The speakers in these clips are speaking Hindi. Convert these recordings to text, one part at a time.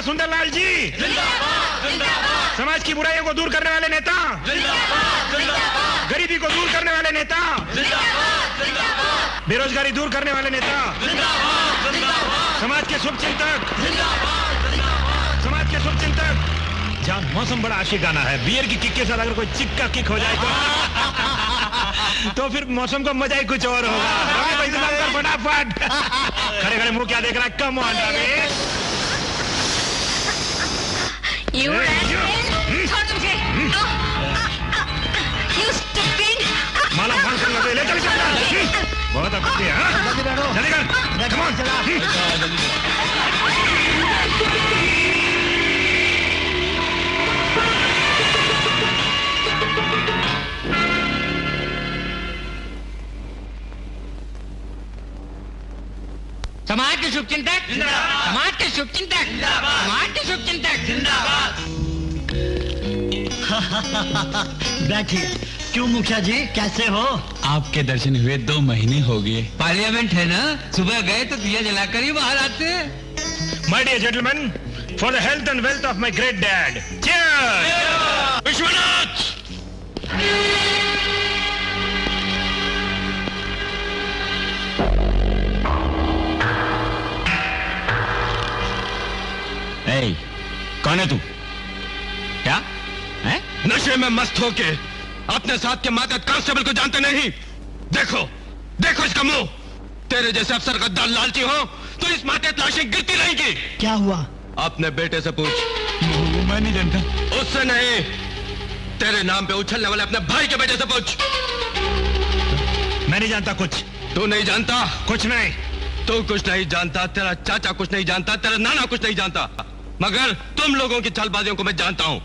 नेता सुंदरलाल जी जिंदाबाद जिंदाबाद। समाज की बुराइयों को दूर करने वाले नेता जिंदाबाद जिंदाबाद। गरीबी को दूर करने वाले नेता जिंदाबाद जिंदाबाद। बेरोजगारी दूर करने वाले नेता जिंदाबाद जिंदाबाद। समाज के शुभचिंतक जिंदाबाद जिंदाबाद। समाज के शुभचिंतक। जहाँ मौसम बड़ा आशिकाना है, बियर की किक के साथ अगर कोई चिक्का किक हो जाए तो फिर मौसम का मजा ही कुछ और होगा। रवि भाई से कर फटाफट। खड़े खड़े मुंह क्या देख रहा है? Come on Ravi. You छोड़ मुझे। You stupid। माला फोन कर लो, ले चल चल। बहुत अपनी है। जल्दी कर। Come on। समाज के शुभचिंतक जिंदाबाद। समाज के शुभचिंतक जिंदाबाद। समाज के शुभचिंतक जिंदाबाद। बैठिए। क्यों मुखिया जी, कैसे हो? आपके दर्शन हुए 2 महीने हो गए। पार्लियामेंट है ना, सुबह गए तो दिया जलाकर ही बाहर आते हैं। My dear gentlemen, for the health and wealth of my great dad. Cheers! Vishwanath! Hey, कौन है तू? क्या है? नशे में मस्त होके अपने साथ के मातहत कांस्टेबल को जानते नहीं? देखो देखो इसका मुंह। तेरे जैसे अफसर गद्दार लालची हो तो इस मातहत लाशें गिरती रहेंगी। क्या हुआ? अपने बेटे से पूछ। मैं नहीं जानता। उससे नहीं, तेरे नाम पे उछलने वाले अपने भाई के बेटे से पूछ। मैं नहीं जानता कुछ। तू नहीं जानता? कुछ नहीं। तू कुछ नहीं जानता, तेरा चाचा कुछ नहीं जानता, तेरा नाना कुछ नहीं जानता, मगर तुम लोगों की चालबाजियों को मैं जानता हूं।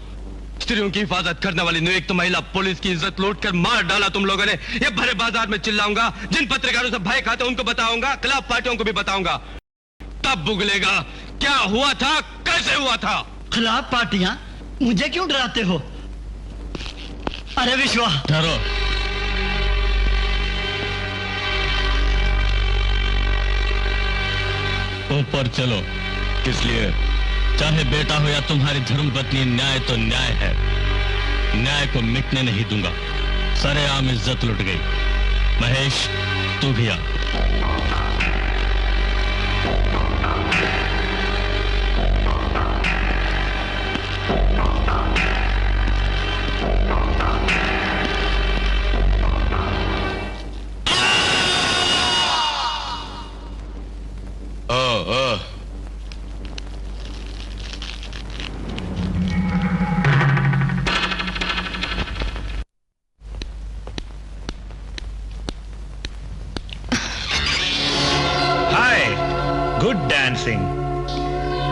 स्त्रियों की हिफाजत करने वाली नियुक्त महिला पुलिस की इज्जत लूटकर मार डाला तुम लोगों ने। ये भरे बाजार में चिल्लाऊंगा, जिन पत्रकारों से भय खाते उनको बताऊंगा, खिलाफ पार्टियों को भी बताऊंगा, तब बुगलेगा क्या हुआ था, कैसे हुआ था। खिलाफ पार्टियां? मुझे क्यों डराते हो? अरे विश्वा, ठहरो। ऊपर चलो। किस लिए? चाहे बेटा हो या तुम्हारी धर्मपत्नी, न्याय तो न्याय है। न्याय को मिटने नहीं दूंगा। सरेआम इज्जत लुट गई। महेश, तू भी आ।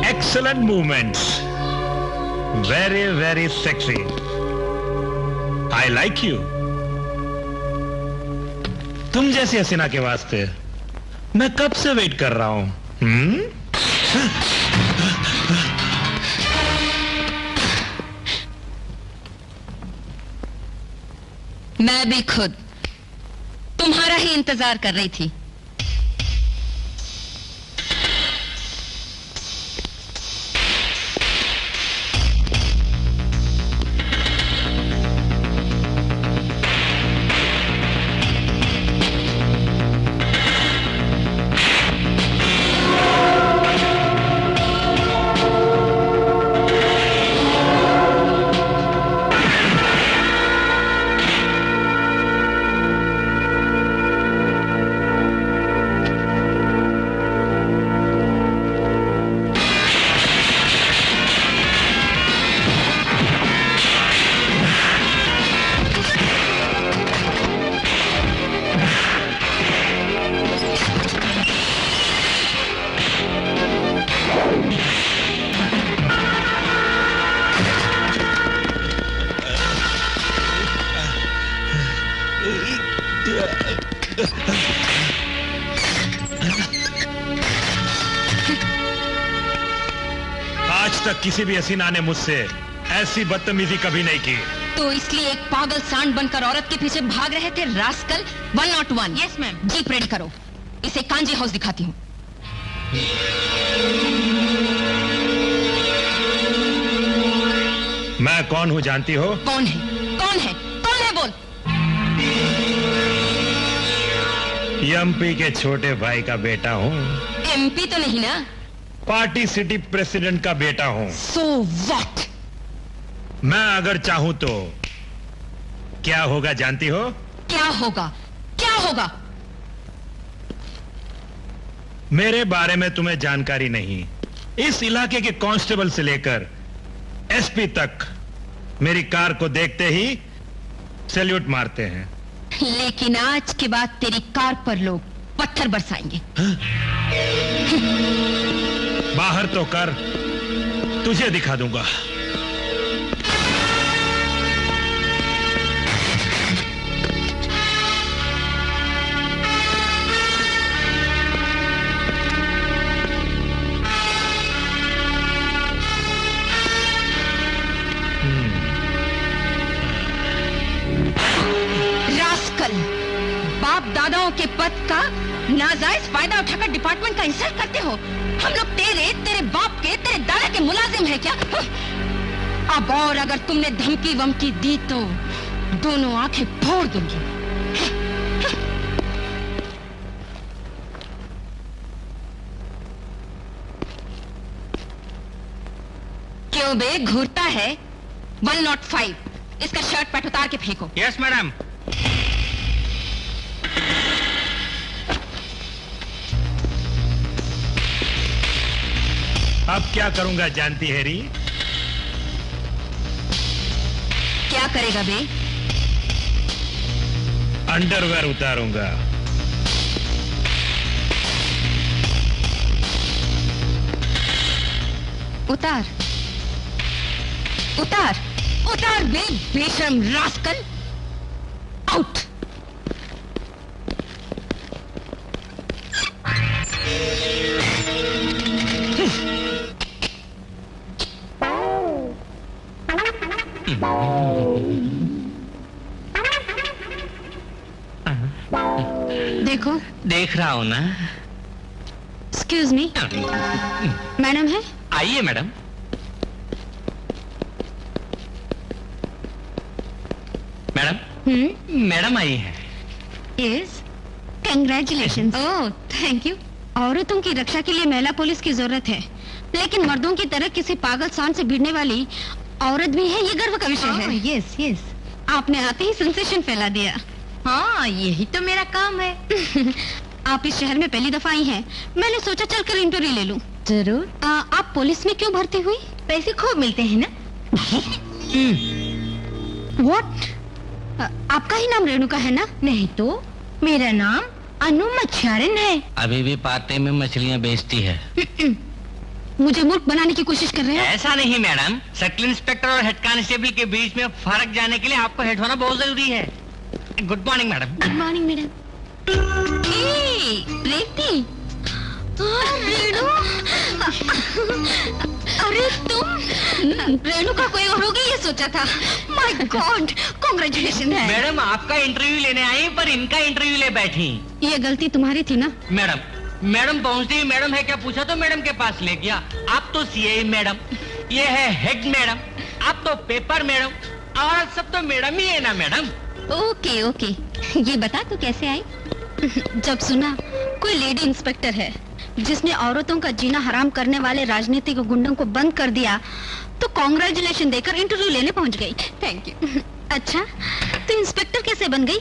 Excellent movements. Very, very sexy. I like you. तुम जैसी हसीना के वास्ते मैं कब से वेट कर रहा हूं। मैं भी खुद तुम्हारा ही इंतजार कर रही थी। आज तक किसी भी हसीना ने मुझसे ऐसी बदतमीजी कभी नहीं की। तो इसलिए एक पागल सांड बनकर औरत के पीछे भाग रहे थे rascal. 101। Yes ma'am. Jeep ready करो, इसे कांजी हाउस दिखाती हूँ। मैं कौन हूँ जानती हो? कौन है? कौन है? कौन है बोल? एमपी के छोटे भाई का बेटा हूँ। एमपी तो नहीं ना? पार्टी सिटी प्रेसिडेंट का बेटा हूँ। So what? मैं अगर चाहूं तो क्या होगा जानती हो? क्या होगा? क्या होगा? मेरे बारे में तुम्हें जानकारी नहीं। इस इलाके के कांस्टेबल से लेकर एसपी तक मेरी कार को देखते ही सैल्यूट मारते हैं। लेकिन आज के बाद तेरी कार पर लोग पत्थर बरसाएंगे। बाहर तो कर, तुझे दिखा दूंगा। बाप दादाओं के पद का नाजायज फायदा उठाकर डिपार्टमेंट का इंसल्ट करते हो। हम लोग तेरे बाप के, तेरे दादा के मुलाजिम है क्या? अब और अगर तुमने धमकी वमकी दी तो दोनों आंखें फोड़ दूंगी। क्यों बे, घूरता है? 105 इसका शर्ट पैंट उतार के फेंको। Yes madam. अब क्या करूंगा जानती है री? क्या करेगा बे? अंडरवेयर उतारूंगा। उतार उतार उतार बे, बेशर्म रास्कल। आउट। देखो। देख रहा हूँ ना। एक्सक्यूज मी, मैडम है? आइए मैडम। मैडम मैडम आई है। Yes, congratulations. Oh thank you. औरतों की रक्षा के लिए महिला पुलिस की जरूरत है, लेकिन मर्दों की तरह किसी पागल सांड से भिड़ने वाली औरत भी है, ये गर्व का विषय है। यस यस, आपने आते ही सेंसेशन फैला दिया। हाँ, यही तो मेरा काम है। आप इस शहर में पहली दफा आई हैं, मैंने सोचा चलकर इंटरव्यू ले लूं। जरूर। आप पुलिस में क्यों भर्ती हुई? पैसे खूब मिलते हैं ना। व्हाट? आपका ही नाम रेणुका है ना? नहीं तो मेरा नाम अनु मच्छारन है। अभी भी पाते में मछलियाँ बेचती है। मुझे मूर्ख बनाने की कोशिश कर रहे हैं? ऐसा नहीं मैडम, सर्किल इंस्पेक्टर और हेड कांस्टेबल के बीच में फर्क जानने के लिए आपको हेड होना बहुत जरूरी है। Good morning madam. Good morning madam. Preeti, Renu, अरे तुम रेणु का कोई और होगी ये सोचा था। माय गॉड, कांग्रेचुलेशन है। मैडम आपका इंटरव्यू लेने आई पर इनका इंटरव्यू ले बैठी। ये गलती तुम्हारी थी ना? मैडम पहुंचती ही मैडम है क्या पूछा तो मैडम के पास ले गया। आप तो सीए मैडम, ये है हेड मैडम, आप तो पेपर मैडम, और सब तो मैडम ही है ना मैडम। ओके ओके, ये बता तू कैसे आई? जब सुना कोई लेडी इंस्पेक्टर है जिसने औरतों का जीना हराम करने वाले राजनीतिक गुंडों को बंद कर दिया, तो कांग्रेचुलेशन देकर इंटरव्यू लेने पहुंच गई। Thank you. अच्छा, तो इंस्पेक्टर कैसे बन गई?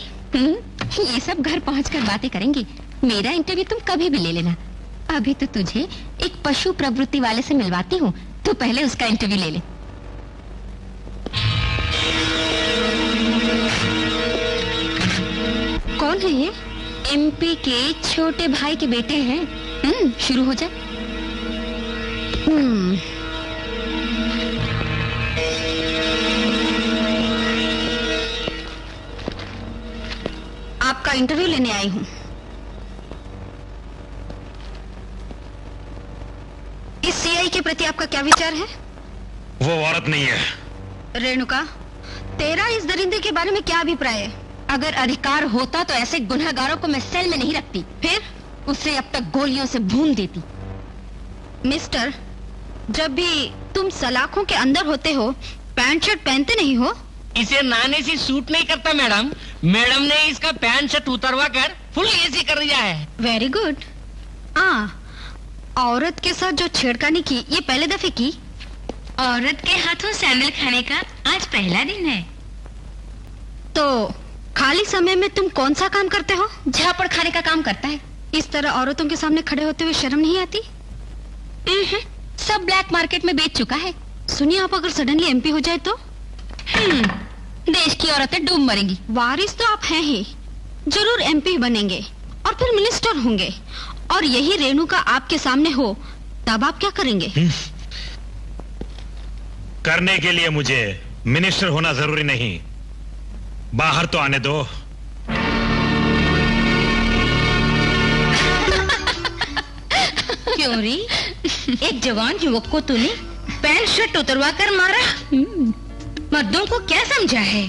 ये सब घर पहुंचकर बातें करेंगे। मेरा इंटरव्यू तुम कभी भी ले लेना। अभी तो तुझे एक पशु प्रवृत्ति वाले से मिलवाती हूँ, तो पहले उसका इंटरव्यू ले ले। कौन है ये? एमपी के छोटे भाई के बेटे हैं। शुरू हो जा। आपका इंटरव्यू लेने आई हूँ। इस सीआई के प्रति आपका क्या विचार है? वो औरत नहीं है। रेणुका, तेरा इस दरिंदे के बारे में क्या अभिप्राय है? अगर अधिकार होता तो ऐसे गुनहगारों को मैं सेल में नहीं रखती, फिर उसे अब तक गोलियों से भून देती। मिस्टर, जब भी तुम सलाखों के अंदर होते हो पैंट शर्ट पहनते नहीं हो? इसे नहाने से सूट नहीं करता मैडम। मैडम ने इसका पैंट शर्ट उतरवा कर फुल एसी कर दिया है। Very good. औरत के साथ जो छेड़खानी की ये पहले दफे की? औरत के हाथों सैंडल खाने का आज पहला दिन है। तो खाली समय में तुम कौन सा काम करते हो? झापड़ खाने का काम करता है। इस तरह औरतों के सामने खड़े होते हुए शर्म नहीं आती? सब ब्लैक मार्केट में बेच चुका है। सुनिए, आप अगर सडनली एमपी हो जाए तो? देश की औरतें डूब मरेंगी। वारिस तो आप हैं ही, जरूर एमपी बनेंगे और फिर मिनिस्टर होंगे, और यही रेणुका आपके सामने हो, तब आप क्या करेंगे? करने के लिए मुझे मिनिस्टर होना जरूरी नहीं, बाहर तो आने दो। क्यों री? एक जवान युवक को तूने पैंट शर्ट उतरवा कर मारा। मर्दों को क्या समझा है?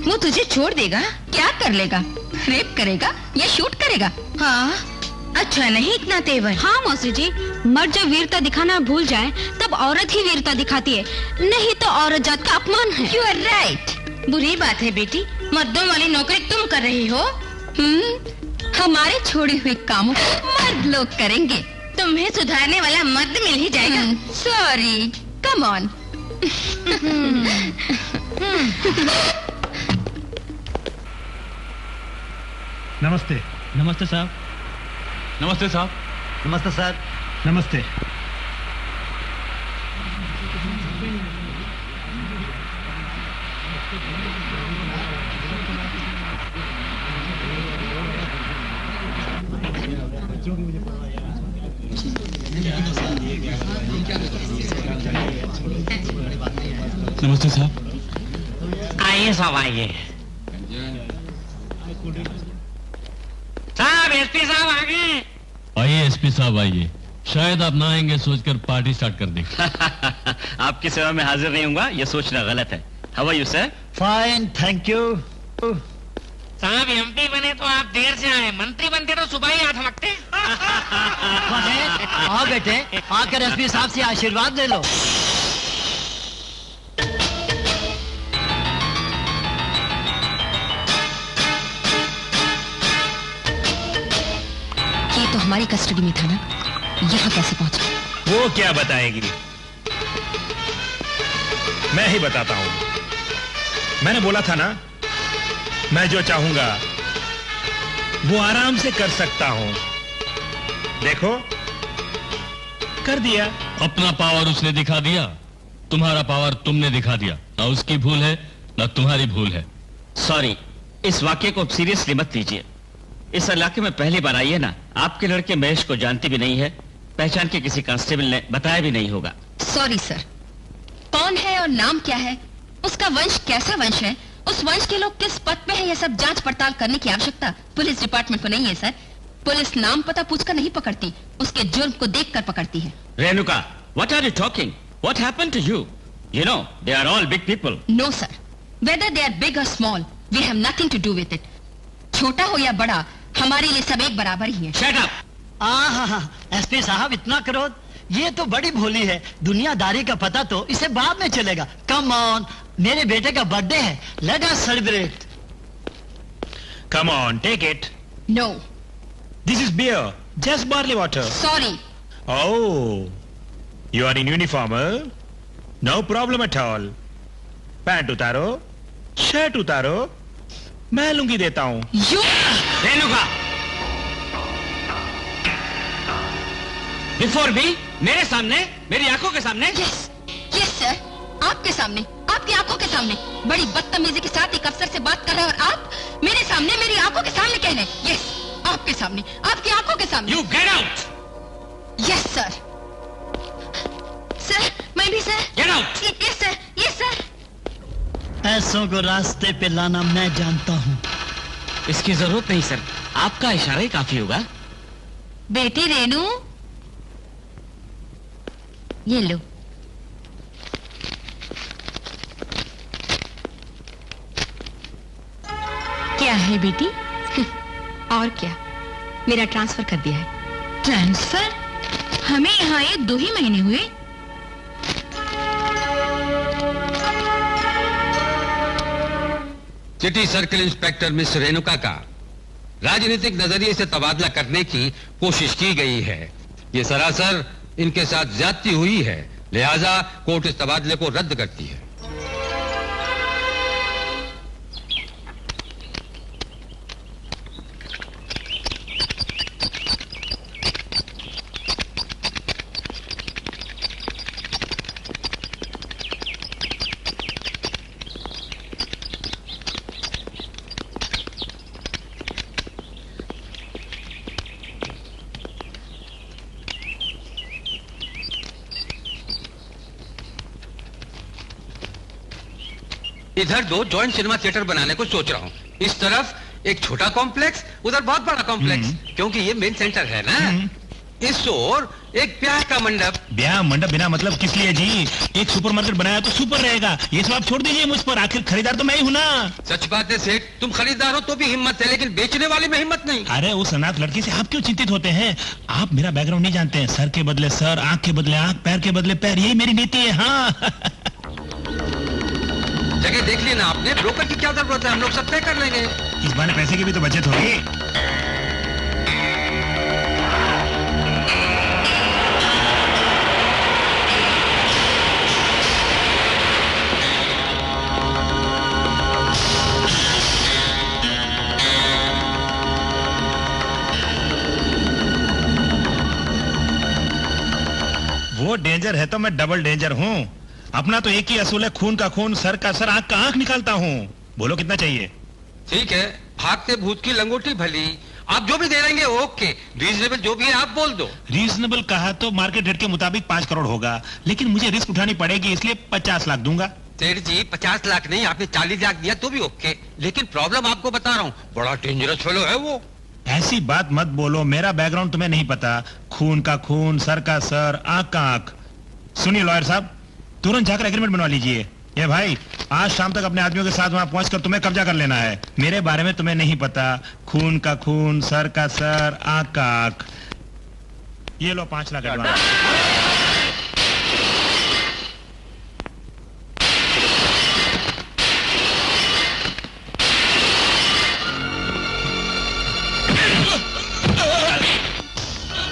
वो तुझे छोड़ देगा? क्या कर लेगा? रेप करेगा या शूट करेगा? हाँ, अच्छा नहीं इतना तेवर। हाँ मौसी जी, मर्द जब वीरता दिखाना भूल जाए तब औरत ही वीरता दिखाती है, नहीं तो औरत जात का अपमान है। You are right। बुरी बात है बेटी, मर्दों वाली नौकरी तुम कर रही हो। हमारे छोड़े हुए कामों मर्द लोग करेंगे। तुम्हें सुधारने वाला मर्द मिल ही जाएगा। Sorry, come on. नमस्ते। नमस्ते साहब। नमस्ते साहब। नमस्ते सर। नमस्ते। नमस्ते साहब। आइए साहब, आइए साहब। एसपी साहब आ गए। आइए एसपी साहब आइए। शायद आप ना आएंगे सोचकर पार्टी स्टार्ट कर दें। आपकी सेवा में हाजिर नहीं होऊंगा, यह सोचना गलत है। How are you sir? Fine, thank you. साहब एमपी बने तो आप देर से आए, मंत्री बनते तो सुबह ही आ थमकते। आओ बेटे, आकर एसपी साहब से आशीर्वाद ले लो। ये तो हमारी कस्टडी में था ना, यहाँ कैसे पहुंचा? वो क्या बताएगी, मैं ही बताता हूं। मैंने बोला था ना, मैं जो चाहूंगा वो आराम से कर सकता हूं। देखो, कर दिया। अपना पावर उसने दिखा दिया, तुम्हारा पावर तुमने दिखा दिया। ना उसकी भूल है ना तुम्हारी भूल है। सॉरी, इस वाक्य को सीरियसली मत लीजिए। इस इलाके में पहली बार आई है ना, आपके लड़के महेश को जानती भी नहीं है, पहचान के किसी कांस्टेबल ने बताया भी नहीं होगा। Sorry sir. कौन है और नाम क्या है, उसका वंश कैसा वंश है, उस वंश के लोग किस पद पे है, यह सब जांच पड़ताल करने की आवश्यकता पुलिस डिपार्टमेंट को नहीं है सर। पुलिस नाम पता पूछकर नहीं पकड़ती, उसके जुर्म को देखकर पकड़ती है। Renuka, what are you talking? What happened to you? You know they are all big people. No sir, whether they are big or small, we have nothing to do with it. छोटा हो या बड़ा, हमारे लिए सब एक बराबर ही है। Shut up. एसपी साहब, इतना क्रोध? ये तो बड़ी भोली है। दुनियादारी का पता तो इसे बाद में चलेगा। कम ऑन, मेरे बेटे का बर्थडे है, let us celebrate. Come on, take it. No. This is beer, just barley water. Sorry. Oh, you are in uniform, huh? No problem at all. Pant उतारो, शर्ट उतारो, मैं लुंगी देता हूँ। यू रेणुका, बिफोर मी, मेरे सामने, मेरी आंखों के सामने। यस यस सर, आपके सामने, आपकी आंखों के सामने बड़ी बदतमीजी के साथ एक अफसर से बात कर रहे हैं, और आप मेरे सामने, मेरी आंखों के सामने कह रहे हैं। यस, आपके सामने, आपकी आंखों के सामने। You get out. Yes sir. Sir, मैं भी sir. Get out. Yes sir, yes sir. ऐसों को रास्ते पे लाना मैं जानता हूँ। इसकी जरूरत नहीं सर, आपका इशारा ही काफी होगा। बेटी रेनू, ये लो। क्या है बेटी? और क्या, मेरा ट्रांसफर कर दिया है। ट्रांसफर? हमें यहाँ ये 2 ही महीने हुए। City circle inspector miss Renuka का राजनीतिक नजरिए से तबादला करने की कोशिश की गई है। ये सरासर इनके साथ ज्यादती हुई है, लिहाजा कोर्ट इस तबादले को रद्द करती है। इधर 2 जॉइंट सिनेमा थिएटर बनाने को सोच रहा हूँ। इस तरफ एक छोटा कॉम्प्लेक्स, उधर बहुत बड़ा कॉम्प्लेक्स, क्योंकि ये मेन सेंटर है ना। इस ओर एक ब्याह का मंडप। ब्याह मंडप बिना मतलब किस लिए जी? एक सुपरमार्केट बनाया तो सुपर रहेगा। ये सब आप छोड़ दीजिए मुझ पर, आखिर खरीदार तो मैं ही हूँ ना। सच बात है सेठ, तुम खरीदार हो तो भी हिम्मत है, लेकिन बेचने वाले में हिम्मत नहीं। अरे उस अनाथ लड़की से आप क्यों चिंतित होते हैं? आप मेरा बैकग्राउंड नहीं जानते हैं। सर के बदले सर, आंख के बदले आंख, पैर के बदले पैर, यही मेरी नीति है। हाँ जगह देख ली ना आपने, ब्रोकर की क्या जरूरत है, हम लोग सब तय कर लेंगे। इस बार पैसे की भी तो बचत होगी। वो डेंजर है तो मैं डबल डेंजर हूँ। अपना तो एक ही असूल है, खून का खून, सर का सर, आंख का आंख निकालता हूँ। बोलो कितना चाहिए? ठीक है, भागते भूत की लंगोटी भली, आप जो भी दे देंगे ओके। रीजनेबल जो भी है आप बोल दो। रीजनेबल कहा तो मार्केट रेट के मुताबिक 5 करोड़ होगा, लेकिन मुझे रिस्क उठानी पड़ेगी, इसलिए 50 लाख दूंगा। सेठ जी 50 लाख नहीं, आपने 40 लाख दिया तो भी ओके, लेकिन प्रॉब्लम आपको बता रहा हूँ, बड़ा डेंजरस फेलो है वो। ऐसी बात मत बोलो, मेरा बैकग्राउंड तुम्हें नहीं पता। खून का खून, सर का सर, आंख का आंख। सुनिए लॉयर साहब, तुरंत जाकर एग्रीमेंट बनवा लीजिए। ये भाई, आज शाम तक अपने आदमियों के साथ वहां पहुंचकर तुम्हें कब्जा कर लेना है। मेरे बारे में तुम्हें नहीं पता। खून का खून, सर का सर, आंख का आंख। ये लो 5 लाख एडवांस।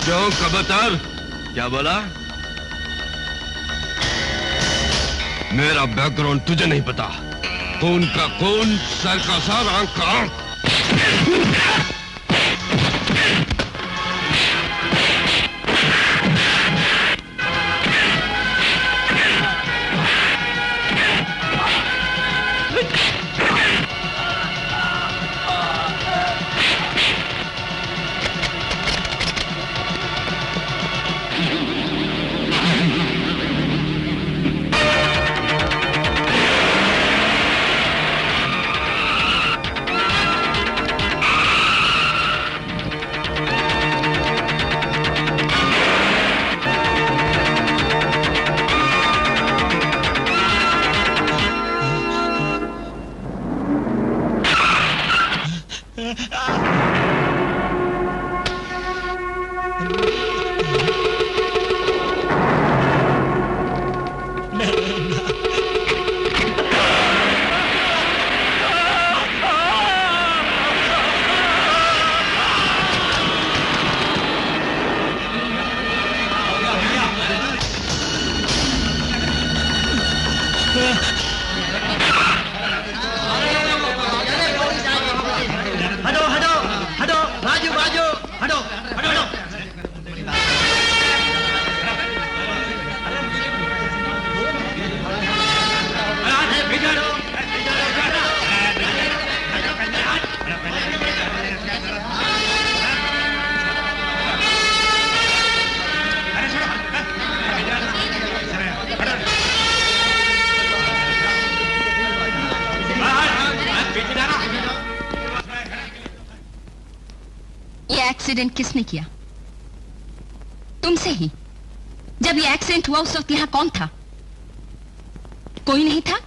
क्यों कबूतर, क्या बोला? मेरा बैकग्राउंड तुझे नहीं पता। खून का खून, सर का सर, आंख का आंख। एक्सीडेंट किसने किया? तुमसे ही। जब ये एक्सीडेंट हुआ उस वक्त यहां कौन था? कोई नहीं था?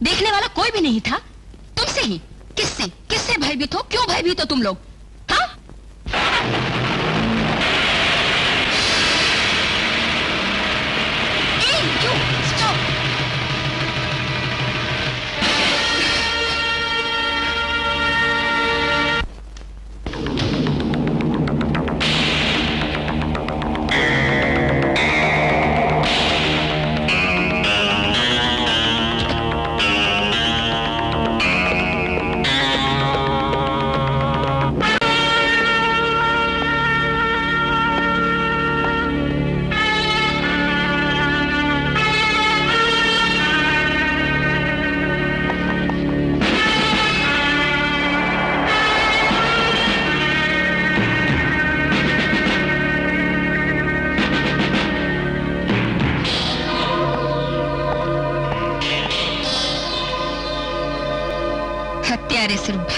देखने वाला कोई भी नहीं था? तुमसे ही। किससे? किससे भयभीत हो? क्यों भयभीत हो तुम लोग? हाँ?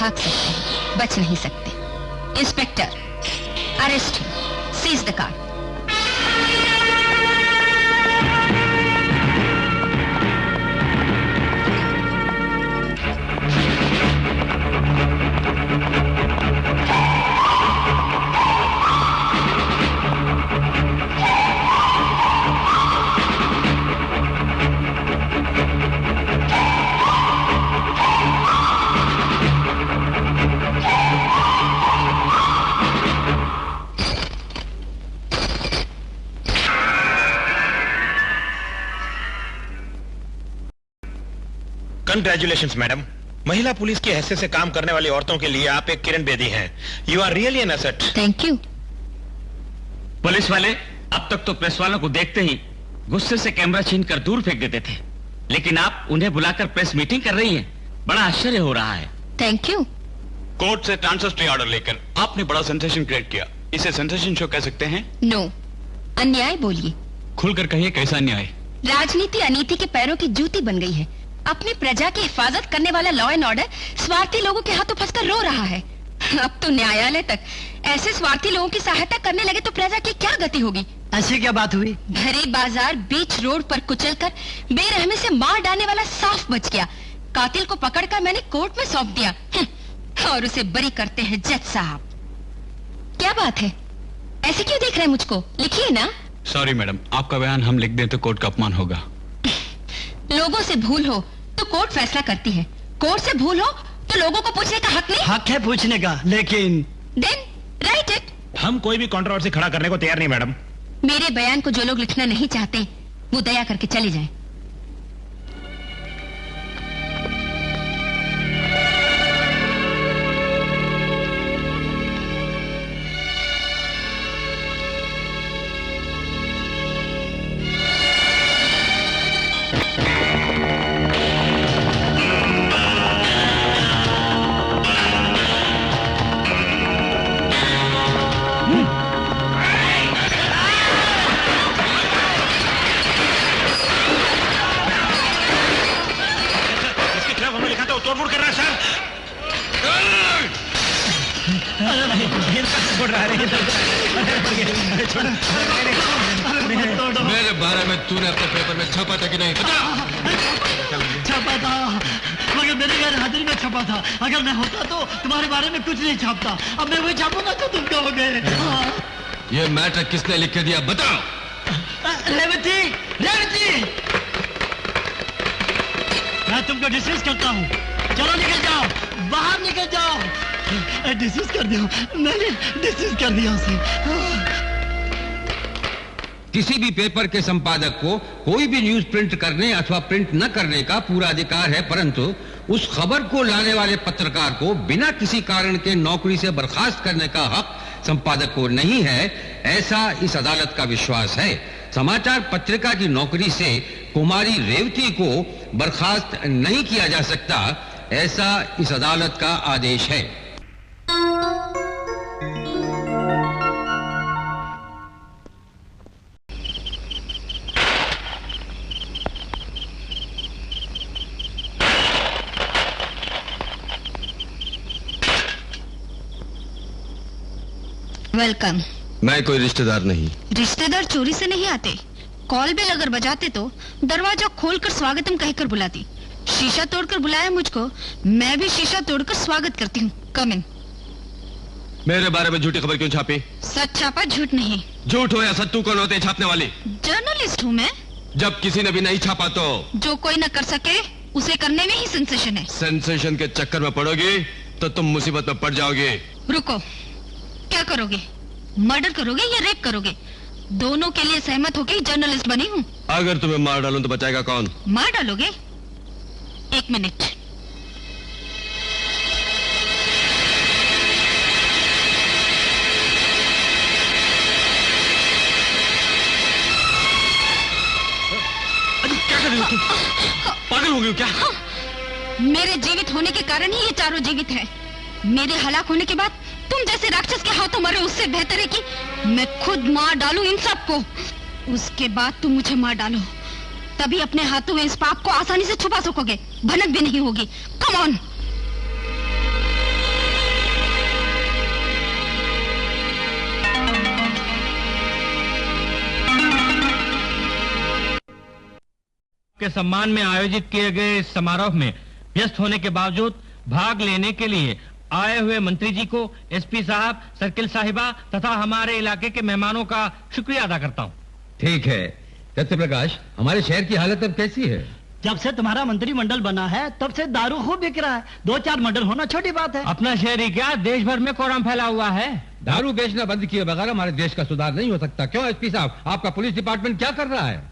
भाग सकते हैं, बच नहीं सकते। Inspector, arrest him, seize the car. Congratulations madam, महिला पुलिस की हैसियत से काम करने वाली औरतों के लिए आप एक किरण बेदी हैं। You are really an asset. Thank you. Police वाले अब तक तो प्रेस वालों को देखते ही गुस्से से कैमरा छीन कर दूर फेंक देते थे, लेकिन आप उन्हें बुलाकर प्रेस मीटिंग कर रही हैं। बड़ा आश्चर्य हो रहा है। Thank you. कोर्ट से ट्रांसफर स्टे ऑर्डर लेकर आपने बड़ा सेंसेशन क्रिएट किया, इसे सेंसेशन शो कह सकते हैं? नो, अन्याय बोलिए। खुलकर कहिए, कैसा अन्याय? राजनीति अनीति के पैरों की जूती बन गई है। अपनी प्रजा की हिफाजत करने वाला लॉ एंड ऑर्डर स्वार्थी लोगों के हाथों फंसकर रो रहा है। अब तो न्यायालय तक ऐसे स्वार्थी लोगों की सहायता करने लगे तो प्रजा की क्या गति होगी? ऐसी क्या बात हुई? भरे बाजार बीच रोड पर कुचलकर बेरहमी से मार डालने वाला साफ बच गया। कातिल को पकड़कर मैंने कोर्ट में सौंप दिया और उसे बरी करते हैं जज साहब। क्या बात है, ऐसे क्यों देख रहे हैं मुझको? लिखिए ना। सॉरी मैडम, आपका बयान हम लिख दें तो कोर्ट का अपमान होगा। लोगों से भूल हो तो कोर्ट फैसला करती है, कोर्ट से भूल हो तो लोगों को पूछने का हक नहीं। हक है पूछने का, लेकिन देन राइट इट। हम कोई भी कंट्रोवर्सी खड़ा करने को तैयार नहीं मैडम। मेरे बयान को जो लोग लिखना नहीं चाहते वो दया करके चले जाएं। तोड़फोड़ कर रहा है सर। मेरे बारे में तूने अपने पेपर में छपा था कि नहीं? बता। छपा था, मगर मेरे गैर हाजिरी में छपा था। अगर मैं होता तो तुम्हारे बारे में कुछ नहीं छापता। अब मैं वही छापूंगा तो तुम कहोगे। ये मैटर किसने लिख के दिया, बताओ। रेवती, रेवती, मैं तुमको डिसमिस करता हूँ। चलो निकल जाओ, बाहर निकल जाओ। डिसमिस कर दिया, मैंने डिसमिस कर दिया उसे। किसी भी पेपर के संपादक को कोई भी न्यूज प्रिंट करने अथवा प्रिंट न करने का पूरा अधिकार है, परंतु उस खबर को लाने वाले पत्रकार को बिना किसी कारण के नौकरी से बर्खास्त करने का हक संपादक को नहीं है, ऐसा इस अदालत का विश्वास है। समाचार पत्रिका की नौकरी से कुमारी रेवती को बर्खास्त नहीं किया जा सकता, ऐसा इस अदालत का आदेश है। वेलकम। मैं कोई रिश्तेदार नहीं। रिश्तेदार चोरी से नहीं आते। कॉल बेल अगर बजाते तो दरवाजा खोलकर स्वागतम कहकर बुलाती। शीशा तोड़कर बुलाया मुझको, मैं भी शीशा तोड़कर स्वागत करती हूँ। कम इन। मेरे बारे में झूठी खबर क्यों छापी? सच छापा, झूठ नहीं। झूठ हो या सत्तू कौन होते छापने वाली? जर्नलिस्ट हूँ मैं। जब किसी ने भी नहीं छापा तो जो कोई न कर सके उसे करने में ही सेंसेशन है। सेंसेशन के चक्कर में पड़ोगी तो तुम मुसीबत में पड़ जाओगे। रुको, क्या करोगे? मर्डर करोगे या रेप करोगे? दोनों के लिए सहमत होकर ही जर्नलिस्ट बनी हूँ। अगर तुम्हें मार डालूं तो बचाएगा कौन? मार डालोगे? एक मिनट। क्या कर रही हो तुम? पागल हो गई हो क्या? मेरे जीवित होने के कारण ही ये चारों जीवित हैं। मेरे हलाक होने के बाद तुम जैसे राक्षस के हाथों मरे, उससे बेहतर है कि मैं खुद मार डालूं इन सबको। उसके बाद तुम मुझे मार डालो, तभी अपने हाथों में इस पाप को आसानी से छुपा सकोगे, भनक भी नहीं होगी। Come on. के सम्मान में आयोजित किए गए इस समारोह में व्यस्त होने के बावजूद भाग लेने के लिए आए हुए मंत्री जी को, एसपी साहब, सर्किल साहिबा तथा हमारे इलाके के मेहमानों का शुक्रिया अदा करता हूँ। ठीक है सत्य प्रकाश, हमारे शहर की हालत अब कैसी है? जब से तुम्हारा मंत्रिमंडल बना है तब से दारू खूब बिक रहा है। 2-4 मर्डर होना छोटी बात है। अपना शहर ही क्या, देश भर में कोराम फैला हुआ है। दारू बेचना बंद किए बगैर हमारे देश का सुधार नहीं हो सकता। क्यों एसपी साहब, आपका पुलिस डिपार्टमेंट क्या कर रहा है?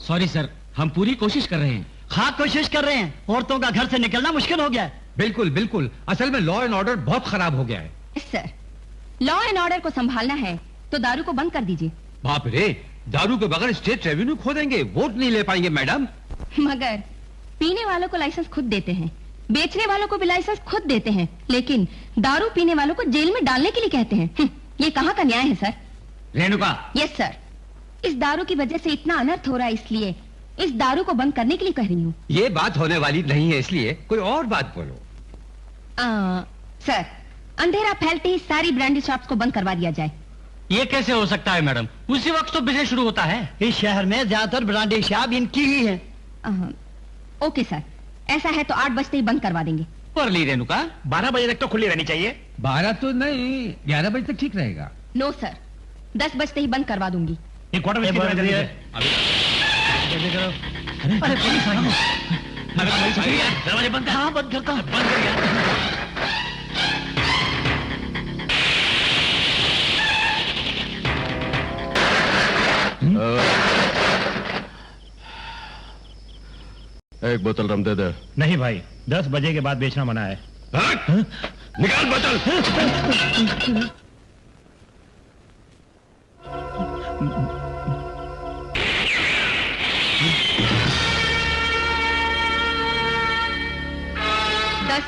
सॉरी सर, हम पूरी कोशिश कर रहे हैं। हाँ कोशिश कर रहे हैं। औरतों का घर से निकलना मुश्किल हो गया है। बिल्कुल बिल्कुल, असल में लॉ एंड ऑर्डर बहुत खराब हो गया है। सर, लॉ एंड ऑर्डर को संभालना है तो दारू को बंद कर दीजिए। बाप रे, दारू के बगैर स्टेट रेवेन्यू खो देंगे, वोट नहीं ले पाएंगे मैडम। मगर पीने वालों को लाइसेंस खुद देते हैं, बेचने वालों को भी लाइसेंस खुद देते हैं, लेकिन दारू पीने वालों को जेल में डालने के लिए कहते हैं। ये कहाँ का न्याय है सर? रेणुका। यस सर, इस दारू की वजह से इतना अनर्थ हो रहा है, इसलिए इस दारू को बंद करने के लिए कह रही हूँ। ये बात होने वाली नहीं है, इसलिए कोई और बात बोलो। सर, अंधेरा फैलते ही सारी ब्रांडी शॉप्स को बंद करवा दिया जाए। ये कैसे हो सकता है मैडम? उसी वक्त तो बिजनेस शुरू होता है। इस शहर में ज्यादातर ब्रांडी शॉप इनकी ही है। ओके सर, ऐसा है तो 8 बजते ही बंद करवा देंगे। पर ली रेणुका, 12 बजे तक तो खुली रहनी चाहिए। 12 तो नहीं, 11 बजे तक ठीक रहेगा। नो सर, 10 बजते ही बंद करवा दूंगी। एक क्वार्टर अरे पुलिस आई है। दरवाजे बंद कर। हाँ बंद करता हूँ। बंद कर यार। एक बोतल रम दे दे। नहीं भाई, 10 बजे के बाद बेचना मना है। निकाल बोतल।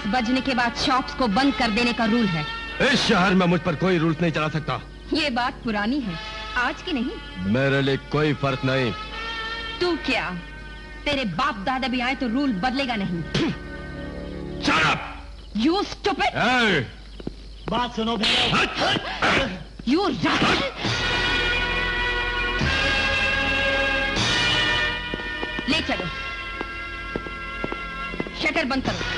बजने के बाद शॉप्स को बंद कर देने का रूल है। इस शहर में मुझ पर कोई रूल्स नहीं चला सकता। ये बात पुरानी है, आज की नहीं। मेरे लिए कोई फर्क नहीं। तू क्या, तेरे बाप दादा भी आए तो रूल बदलेगा नहीं। Shut up! You stupid! Hey! बात सुनो भैया। You rascal! ले चलो, शटर बंद करो।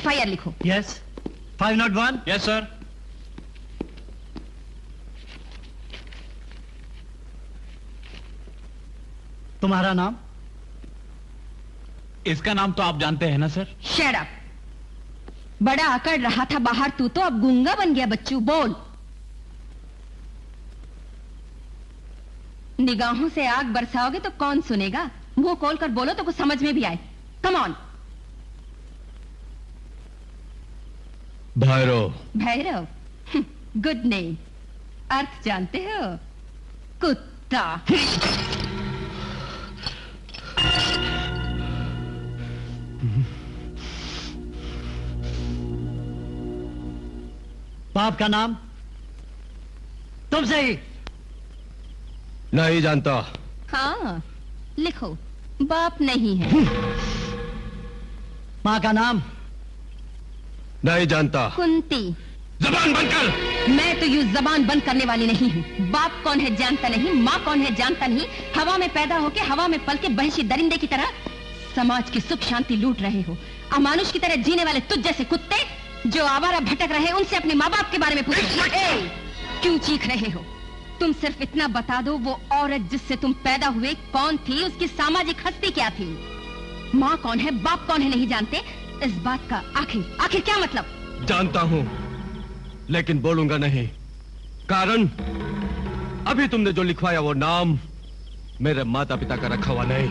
FIR लिखो। यस 501। Yes sir. तुम्हारा नाम? इसका नाम तो आप जानते हैं ना सर। Shut up. बड़ा अकड़ रहा था बाहर, तू तो अब गूंगा बन गया। बच्चू बोल। निगाहों से आग बरसाओगे तो कौन सुनेगा? मुंह खोल कर बोलो तो कुछ समझ में भी आए। Come on. Bhairav. Bhairav, good name. अर्थ जानते हो? कुत्ता। बाप का नाम? तुमसे ही। नहीं जानता। हाँ लिखो, बाप नहीं है। माँ का नाम? नहीं जानता। कुंती। जबान बंद कर। मैं तो यूं जबान बंद करने वाली नहीं हूँ। बाप कौन है जानता नहीं, माँ कौन है जानता नहीं। हवा में पैदा होके हवा में पल के बहशी दरिंदे की तरह समाज की सुख शांति लूट रहे हो। अमानुष की तरह जीने वाले तुझ जैसे कुत्ते जो आवारा भटक रहे, उनसे अपने माँ बाप के बारे में पूछो। क्यों चीख रहे हो? तुम सिर्फ इतना बता दो, वो औरत जिससे तुम पैदा हुए कौन थी, उसकी सामाजिक हस्ती क्या थी? माँ कौन है, बाप कौन है नहीं जानते। इस बात का आखिर क्या मतलब? जानता हूँ लेकिन बोलूंगा नहीं, कारण अभी तुमने जो लिखवाया वो नाम मेरे माता पिता का रखा हुआ नहीं,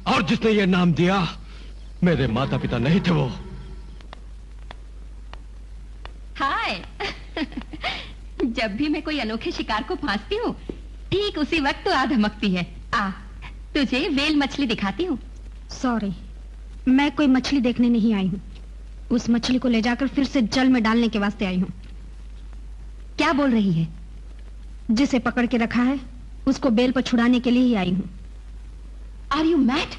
और जिसने ये नाम दिया मेरे माता पिता नहीं थे वो। हाय। जब भी मैं कोई अनोखे शिकार को फांसती हूँ, ठीक उसी वक्त तो आ धमकती है। आ, तुझे वेल मछली दिखाती हूँ। सॉरी, मैं कोई मछली देखने नहीं आई हूँ। उस मछली को ले जाकर फिर से जल में डालने के वास्ते आई हूँ। क्या बोल रही है? जिसे पकड़ के रखा है उसको बेल पर छुड़ाने के लिए ही आई हूँ। Are you mad?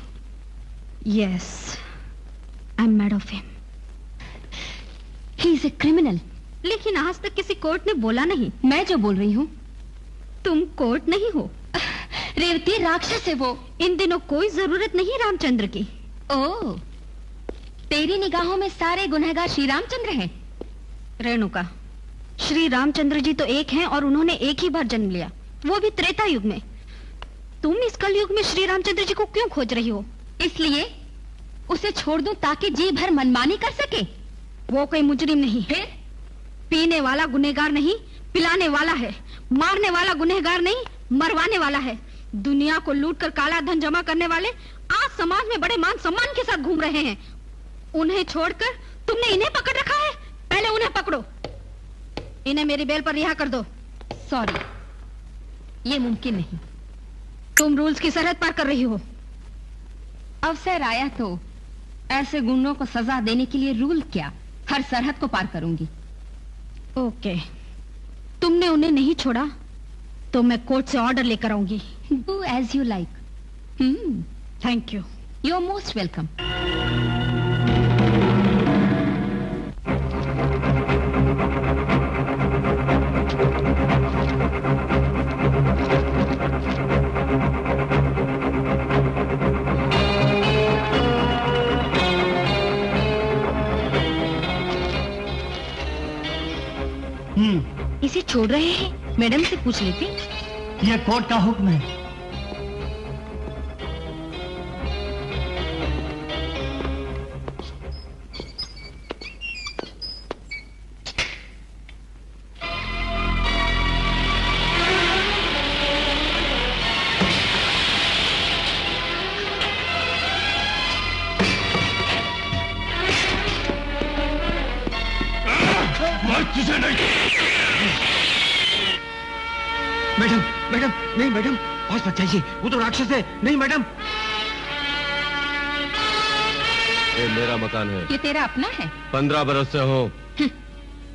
Yes, I am mad of him. He is a criminal. लेकिन आज तक किसी कोर्ट ने बोला नहीं। मैं जो बोल रही हूँ। तुम कोर्ट नहीं हो रेवती, राक्षस है वो। इन दिनों कोई जरूरत नहीं रामचंद्र की। ओह, तेरी निगाहों में सारे गुनहगार श्री रामचंद्र हैं। रेणुका, श्री रामचंद्र जी तो एक हैं और उन्होंने एक ही बार जन्म लिया, वो भी त्रेता युग में। तुम इस कलयुग में श्री रामचंद्र जी को क्यों खोज रही हो? इसलिए उसे छोड़ दूं ताकि जी भर मनमानी कर सके। वो कोई मुजरिम नहीं है, पीने वाला गुनहगार नहीं, पिलाने वाला है। मारने वाला गुनहगार नहीं, मरवाने वाला है। दुनिया को लूट कर काला धन जमा करने वाले आज समाज में बड़े मान सम्मान के साथ घूम रहे हैं। उन्हें छोड़कर तुमने इन्हें पकड़ रखा है। पहले उन्हें पकड़ो, इन्हें मेरी बेल पर रिहा कर दो। सॉरी, ये मुमकिन नहीं। तुम रूल्स की सरहद पार कर रही हो। अवसर आया तो ऐसे गुंडों को सजा देने के लिए रूल क्या, हर सरहद को पार करूंगी। ओके, तुमने उन्हें नहीं छोड़ा तो मैं कोर्ट से ऑर्डर लेकर आऊंगी। Do as you like. Thank you. You are most welcome. इसे छोड़ रहे हैं? मैडम से पूछ लेती। ये कोर्ट का हुक्म है। मैडम, मैडम, नहीं मैडम, पास मत जाइए, वो तो राक्षस है। नहीं मैडम। ये मेरा मकान है। ये तेरा अपना है? 15 बरस से हो।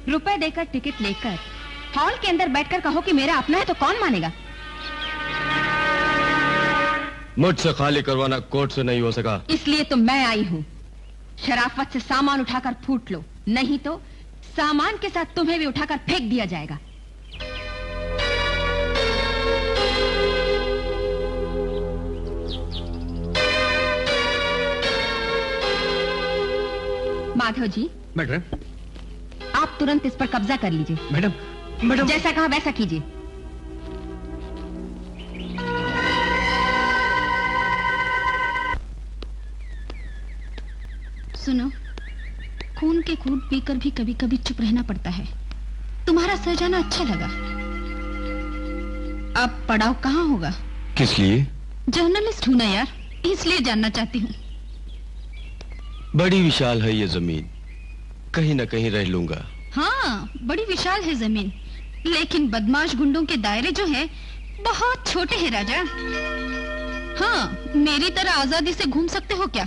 रुपए देकर टिकट लेकर हॉल के अंदर बैठकर कहो कि मेरा अपना है तो कौन मानेगा? मुझसे खाली करवाना कोर्ट से नहीं हो सका। इसलिए तो मैं आई हूँ। शराफत से सामान उठाकर फूट लो, नहीं तो सामान के साथ तुम्हें भी उठाकर फेंक दिया जाएगा। माधव जी। मैडम। आप तुरंत इस पर कब्जा कर लीजिए। Madam, madam. जैसा कहा वैसा कीजिए। सुनो, खून के घूंट पीकर भी कभी कभी चुप रहना पड़ता है। तुम्हारा सह जाना अच्छा लगा। अब पड़ाव कहाँ होगा? किस लिए? जर्नलिस्ट हूं ना यार, इसलिए जानना चाहती हूँ। बड़ी विशाल है ये जमीन, कहीं न कहीं रह लूंगा। हाँ, बड़ी विशाल है जमीन, लेकिन बदमाश गुंडों के दायरे जो है बहुत छोटे हैं राजा। हाँ, मेरी तरह आजादी से घूम सकते हो क्या?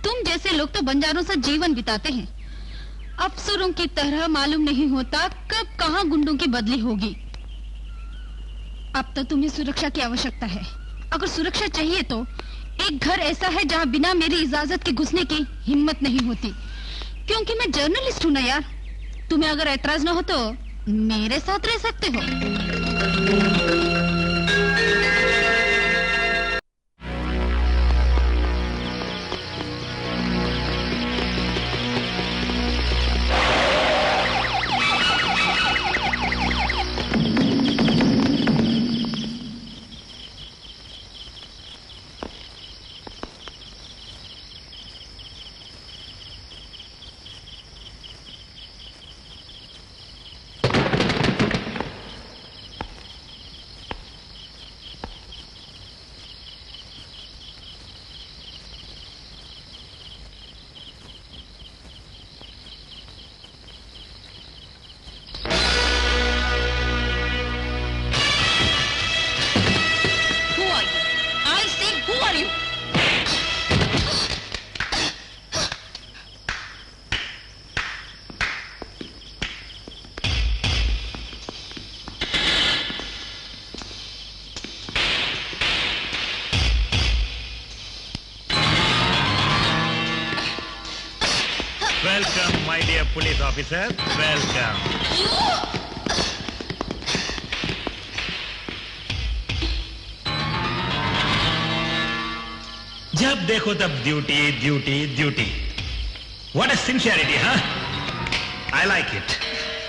तुम जैसे लोग तो बंजारों से जीवन बिताते हैं। अफसरों की तरह मालूम नहीं होता कब कहाँ गुंडों की बदली होगी। अब तो तुम्हें सुरक्षा की आवश्यकता है। अगर सुरक्षा चाहिए तो एक घर ऐसा है जहाँ बिना मेरी इजाजत के घुसने की हिम्मत नहीं होती, क्योंकि मैं जर्नलिस्ट हूँ ना यार। तुम्हें अगर ऐतराज न हो तो मेरे साथ रह सकते हो। Welcome my dear police officer, welcome. जब देखो तब duty duty duty. What a sincerity, हाँ? I like it.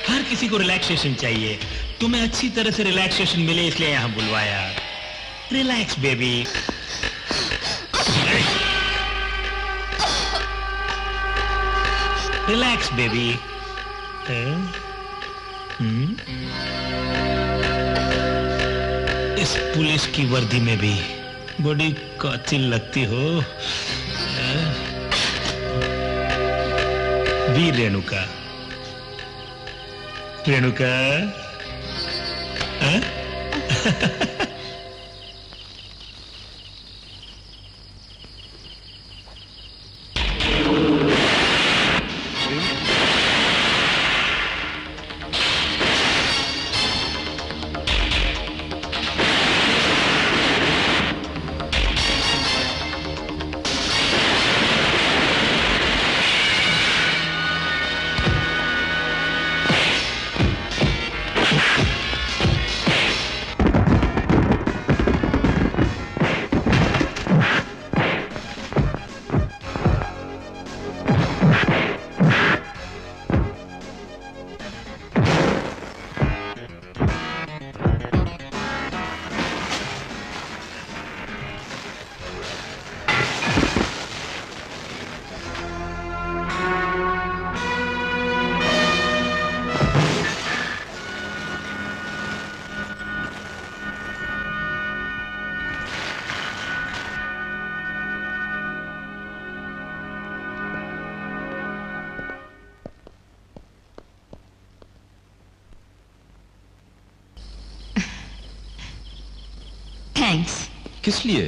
हर किसी को रिलैक्सेशन चाहिए, तुम्हें अच्छी तरह से रिलैक्सेशन मिले इसलिए यहां बुलवाया। Relax baby. Relax baby. इस पुलिस की वर्दी में भी बड़ी कातिल लगती हो। वीर रेणुका। रेणुका, किस लिए?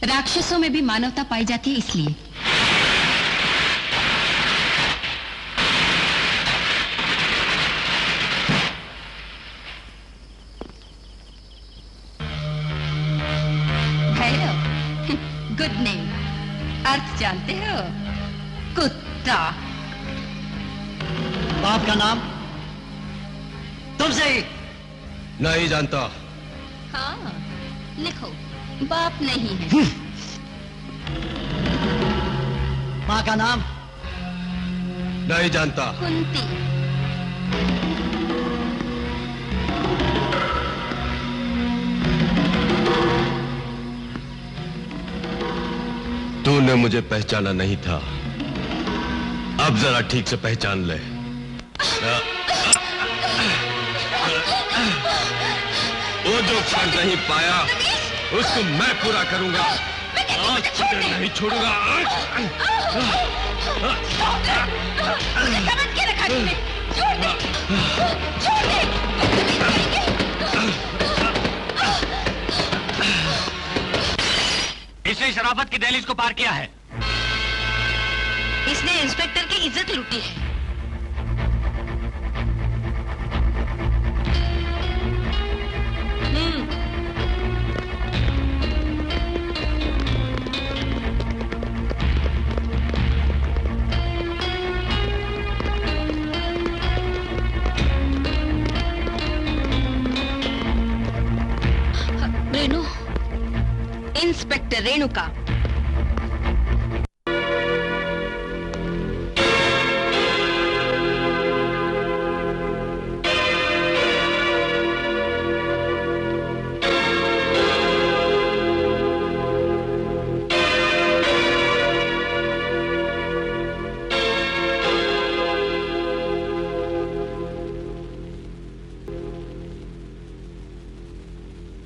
राक्षसों में भी मानवता पाई जाती है इसलिए। Bhairav, good name. अर्थ जानते हो? कुत्ता। बाप का नाम? तुमसे ही। नहीं जानता। हाँ, लिखो। बाप नहीं है। माँ का नाम? नहीं जानता। कुंती। तूने मुझे पहचाना नहीं था, अब जरा ठीक से पहचान ले। वो जो कर नहीं पाया उसको मैं पूरा करूंगा। आज तुझे नहीं छोड़ूंगा। इसने शराफत की दहलीज को पार किया है। इसने इंस्पेक्टर की इज्जत लूटी है। रेणु, इंस्पेक्टर रेणुका।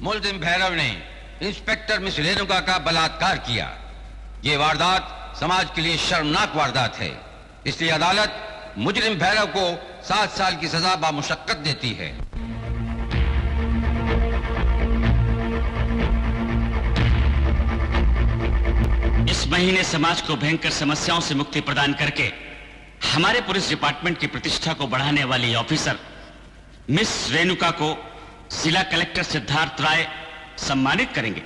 मुलजिम भैरव ने इंस्पेक्टर मिस रेणुका का बलात्कार किया। ये वारदात समाज के लिए शर्मनाक वारदात है, इसलिए अदालत मुजरिम भैरव को 7 साल की सजा बामुशक्कत देती है। इस महीने समाज को भयंकर समस्याओं से मुक्ति प्रदान करके हमारे पुलिस डिपार्टमेंट की प्रतिष्ठा को बढ़ाने वाली ऑफिसर मिस रेणुका को जिला कलेक्टर सिद्धार्थ राय सम्मानित करेंगे।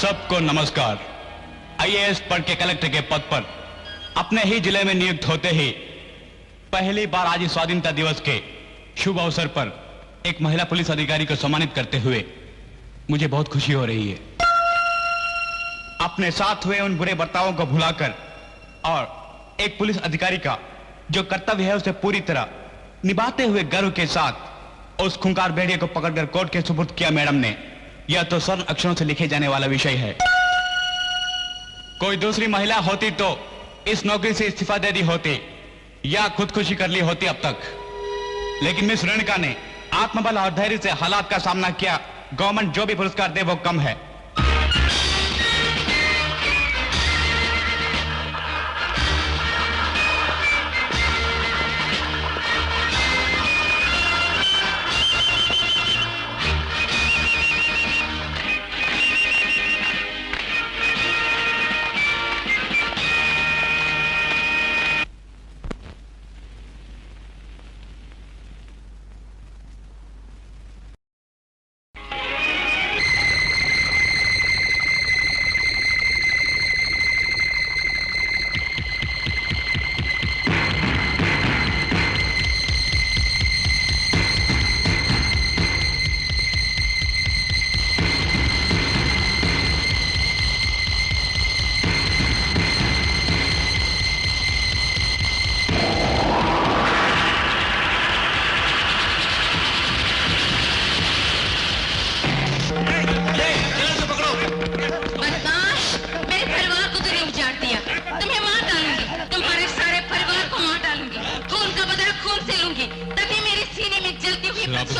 सबको नमस्कार। आईएएस पढ़ के कलेक्टर के पद पर अपने ही जिले में नियुक्त होते ही पहली बार आज स्वाधीनता दिवस के शुभ अवसर पर एक महिला पुलिस अधिकारी को सम्मानित करते हुए मुझे बहुत खुशी हो रही है। अपने साथ हुए उन बुरे बर्तावों को भुलाकर और एक पुलिस अधिकारी का जो कर्तव्य है उसे पूरी तरह निभाते हुए गर्व के साथ उस खूंखार भेड़िए को पकड़कर कोर्ट के सुपुर्द किया मैडम ने, यह तो स्वर्ण अक्षरों से लिखे जाने वाला विषय है। कोई दूसरी महिला होती तो इस नौकरी से इस्तीफा दे दी होती या खुदकुशी कर ली होती अब तक, लेकिन मिस रेणुका ने आत्मबल और धैर्य से हालात का सामना किया। गवर्नमेंट जो भी पुरस्कार दे वो कम है।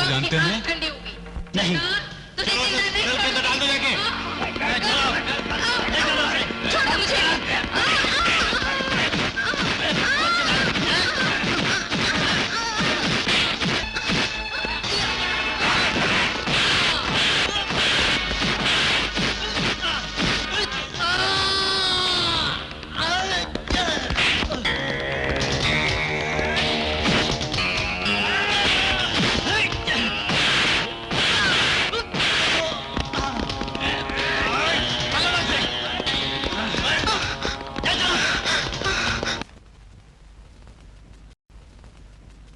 जानते हैं? नहीं। छोड़ो मुझे।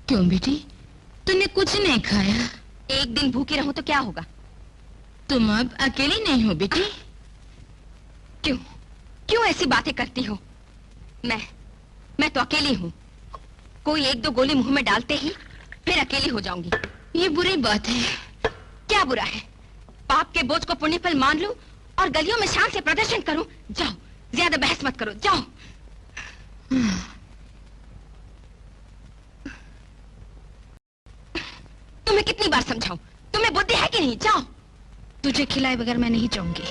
क्यों बेटी, तूने कुछ नहीं खाया? एक दिन भूखी रहूं तो क्या होगा? तुम अब अकेली नहीं हो बेटी। क्यों क्यों ऐसी बातें करती हो? मैं तो अकेली हूँ। कोई एक दो गोली मुंह में डालते ही फिर अकेली हो जाऊंगी। ये बुरी बात है। क्या बुरा है? पाप के बोझ को पुण्य फल मान लूं और गलियों में शान से प्रदर्शन करूं। जाओ, ज्यादा बहस मत करो, जाओ। तुम्हें कितनी बार समझाऊं? तुम्हें बुद्धि है कि नहीं? जाओ। तुझे खिलाए बगैर मैं नहीं जाऊंगी।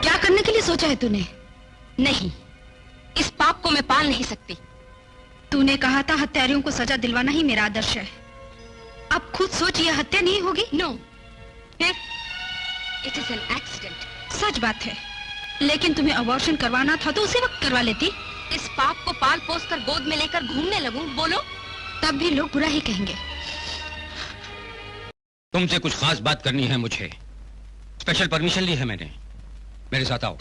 क्या करने के लिए सोचा है तूने? नहीं, इस पाप को मैं पाल नहीं सकती। तूने कहा था हत्यारियों को सजा दिलवाना ही मेरा आदर्श है। अब खुद सोच, यह हत्या नहीं होगी। No, it is an accident. सच बात है, लेकिन तुम्हें अबॉर्शन करवाना था तो उसी वक्त करवा लेती। इस पाप को पाल पोस कर गोद में लेकर घूमने लगूं, बोलो, तब भी लोग बुरा ही कहेंगे। तुमसे कुछ खास बात करनी है मुझे। स्पेशल परमिशन ली है मैंने। मेरे साथ आओ।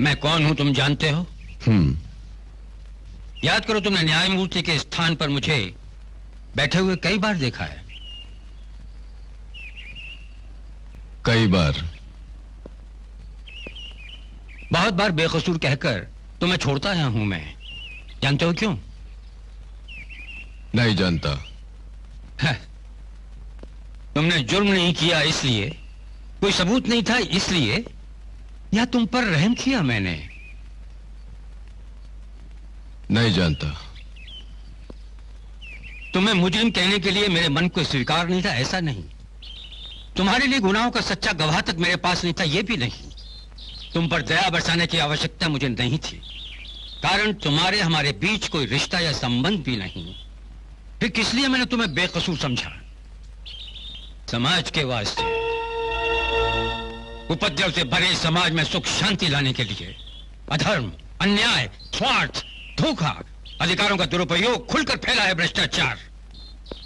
मैं कौन हूं तुम जानते हो? याद करो, तुमने न्यायमूर्ति के स्थान पर मुझे बैठे हुए कई बार देखा है। कई बार? बहुत बार बेकसूर कहकर तुम्हें छोड़ता आया हूं मैं। जानते हो क्यों? नहीं जानता। तुमने जुर्म नहीं किया इसलिए, कोई सबूत नहीं था इसलिए, या तुम पर रहम किया मैंने? नहीं जानता। तुम्हें मुजरिम कहने के लिए मेरे मन को स्वीकार नहीं था, ऐसा नहीं। तुम्हारे लिए गुनाहों का सच्चा गवाह तक मेरे पास नहीं था, यह भी नहीं। तुम पर दया बरसाने की आवश्यकता मुझे नहीं थी, कारण तुम्हारे हमारे बीच कोई रिश्ता या संबंध भी नहीं। फिर किस लिए मैंने तुम्हें बेकसूर समझा? समाज के वास्ते, उपद्रव से भरे समाज में सुख शांति लाने के लिए। अधर्म, अन्याय, स्वार्थ, धोखा, अधिकारों का दुरुपयोग खुलकर फैला है भ्रष्टाचार।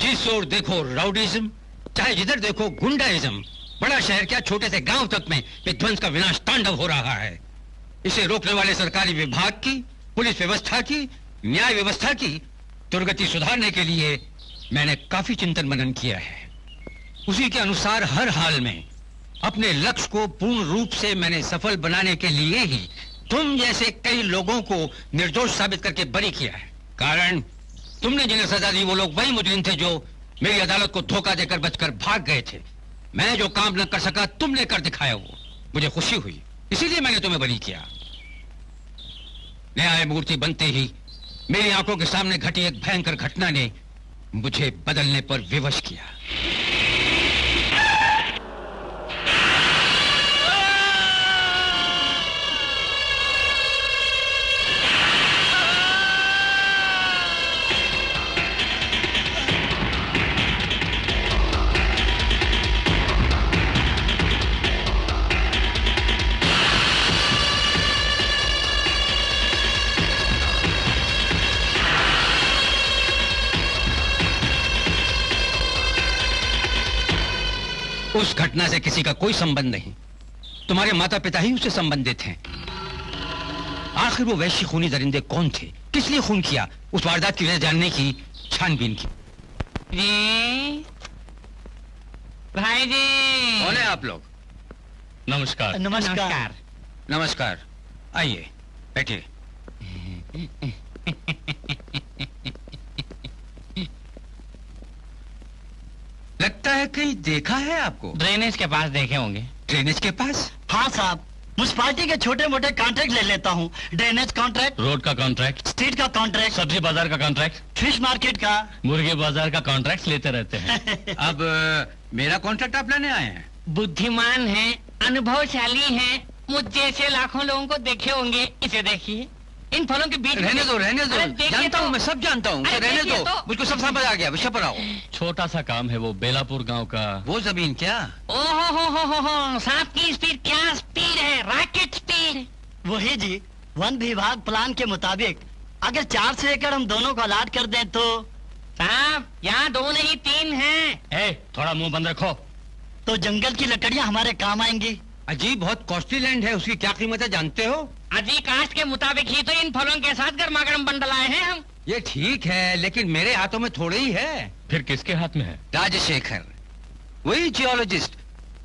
जिस ओर देखो राउडीज्म, चाहे जिधर देखो गुंडाइज्म। बड़ा शहर क्या, छोटे से गांव तक में विध्वंस का विनाश तांडव हो रहा है। इसे रोकने वाले सरकारी विभाग की, पुलिस व्यवस्था की, न्याय व्यवस्था की दुर्गति सुधारने के लिए मैंने काफी चिंतन मनन किया है। उसी के अनुसार हर हाल में अपने लक्ष्य को पूर्ण रूप से मैंने सफल बनाने के लिए ही तुम जैसे कई लोगों को निर्दोष साबित करके बरी किया है। कारण तुमने जिन्हें सजा दी वो लोग वही मुजरिम थे जो मेरी अदालत को धोखा देकर बचकर भाग गए थे। मैं जो काम न कर सका तुमने कर दिखाया, वो मुझे खुशी हुई, इसीलिए मैंने तुम्हें बरी किया। न्याय मूर्ति बनते ही मेरी आंखों के सामने घटी एक भयंकर घटना ने मुझे बदलने पर विवश किया। उस घटना से किसी का कोई संबंध नहीं, तुम्हारे माता पिता ही उससे संबंधित हैं। आखिर वो वैश्य खूनी दरिंदे कौन थे, किस लिए खून किया, उस वारदात की वजह जानने की छानबीन की। जी भाई जी। कौन है आप लोग? नमस्कार। नमस्कार। नमस्कार, आइए बैठिए। लगता है कहीं देखा है आपको। ड्रेनेज के पास देखे होंगे। ड्रेनेज के पास? हाँ साहब, म्युनिसिपालिटी के छोटे मोटे कॉन्ट्रैक्ट ले लेता हूँ। ड्रेनेज कॉन्ट्रैक्ट, रोड का कॉन्ट्रैक्ट, स्ट्रीट का कॉन्ट्रैक्ट, सब्जी बाजार का कॉन्ट्रैक्ट, फिश मार्केट का, मुर्गे बाजार का कॉन्ट्रैक्ट लेते रहते हैं। अब मेरा कॉन्ट्रैक्ट आप लेने आए हैं? बुद्धिमान है, अनुभवशाली है, मुझ जैसे लाखों लोगों को देखे होंगे। इसे देखिए, इन फलों के बीच। रहने दो, रहने दो, अरे देखिए जानता तो। हूँ मैं, सब जानता हूँ। अरे रहने देखिए दो, तो। मुझको सब समझ आ गया, विषय पर आओ। छोटा सा काम है वो, बेलापुर गांव का। वो जमीन क्या? ओहो, सांप की स्पीड क्या स्पीड है, रॉकेट स्पीड। वही जी, वन विभाग प्लान के मुताबिक अगर 400 एकड़ हम दोनों को अलाट कर दें तो। साहब यहाँ 2 नहीं 3 हैं। थोड़ा मुंह बंद रखो। तो जंगल की लकड़ियाँ हमारे काम आएंगी। अजी बहुत कॉस्टली लैंड है, उसकी क्या कीमत है जानते हो? अजी कास्ट के मुताबिक ही तो इन फलों के साथ गर्मागर्म बंडल आए हैं हम। ये ठीक है, लेकिन मेरे हाथों में थोड़े ही है। फिर किसके हाथ में है? राजशेखर, वही जियोलॉजिस्ट।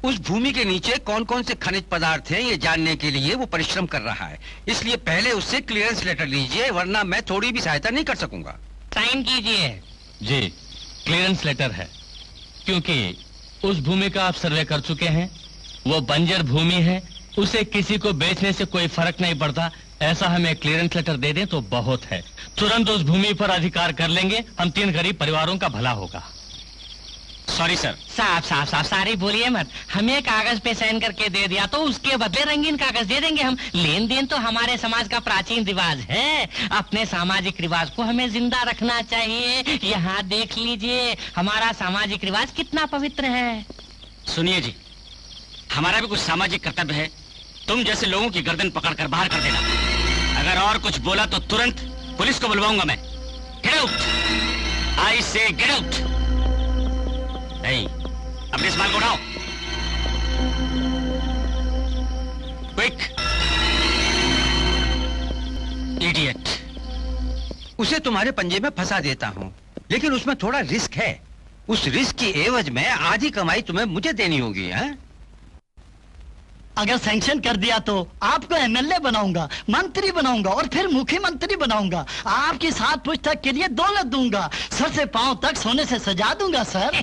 उस भूमि के नीचे कौन कौन से खनिज पदार्थ हैं ये जानने के लिए वो परिश्रम कर रहा है। इसलिए पहले उससे क्लियरेंस लेटर लीजिए, वरना मैं थोड़ी भी सहायता नहीं कर सकूंगा। साइन कीजिए। जी, क्लियरेंस लेटर है, क्योंकि उस भूमि का आप सर्वे कर चुके हैं। वो बंजर भूमि है, उसे किसी को बेचने से कोई फर्क नहीं पड़ता। ऐसा हमें क्लियरेंस लेटर दे दें तो बहुत है। तुरंत उस भूमि पर अधिकार कर लेंगे, हम 3 गरीब परिवारों का भला होगा। Sorry sir. साहब सारी बोलिए मत। हमें कागज पे साइन करके दे दिया तो उसके बदले रंगीन कागज दे देंगे हम। लेन देन तो हमारे समाज का प्राचीन रिवाज है। अपने सामाजिक रिवाज को हमें जिंदा रखना चाहिए। यहाँ देख लीजिए हमारा सामाजिक रिवाज कितना पवित्र है। सुनिए जी, हमारा भी कुछ सामाजिक कर्तव्य है। तुम जैसे लोगों की गर्दन पकड़कर बाहर कर देना। अगर और कुछ बोला तो तुरंत पुलिस को बुलवाऊंगा मैं। गेट आउट, आई से गेट आउट। नहीं, अपने इस माल को उठाओ, क्विक। इडियट। उसे तुम्हारे पंजे में फंसा देता हूँ, लेकिन उसमें थोड़ा रिस्क है। उस रिस्क की एवज में आधी कमाई तुम्हें मुझे देनी होगी। हैं? अगर सैंक्शन कर दिया तो आपको एमएलए बनाऊंगा, मंत्री बनाऊंगा और फिर मुख्यमंत्री बनाऊंगा। आपकी 7 पुस्तक के लिए दौलत दूंगा, सर से पांव तक सोने से सजा दूंगा सर।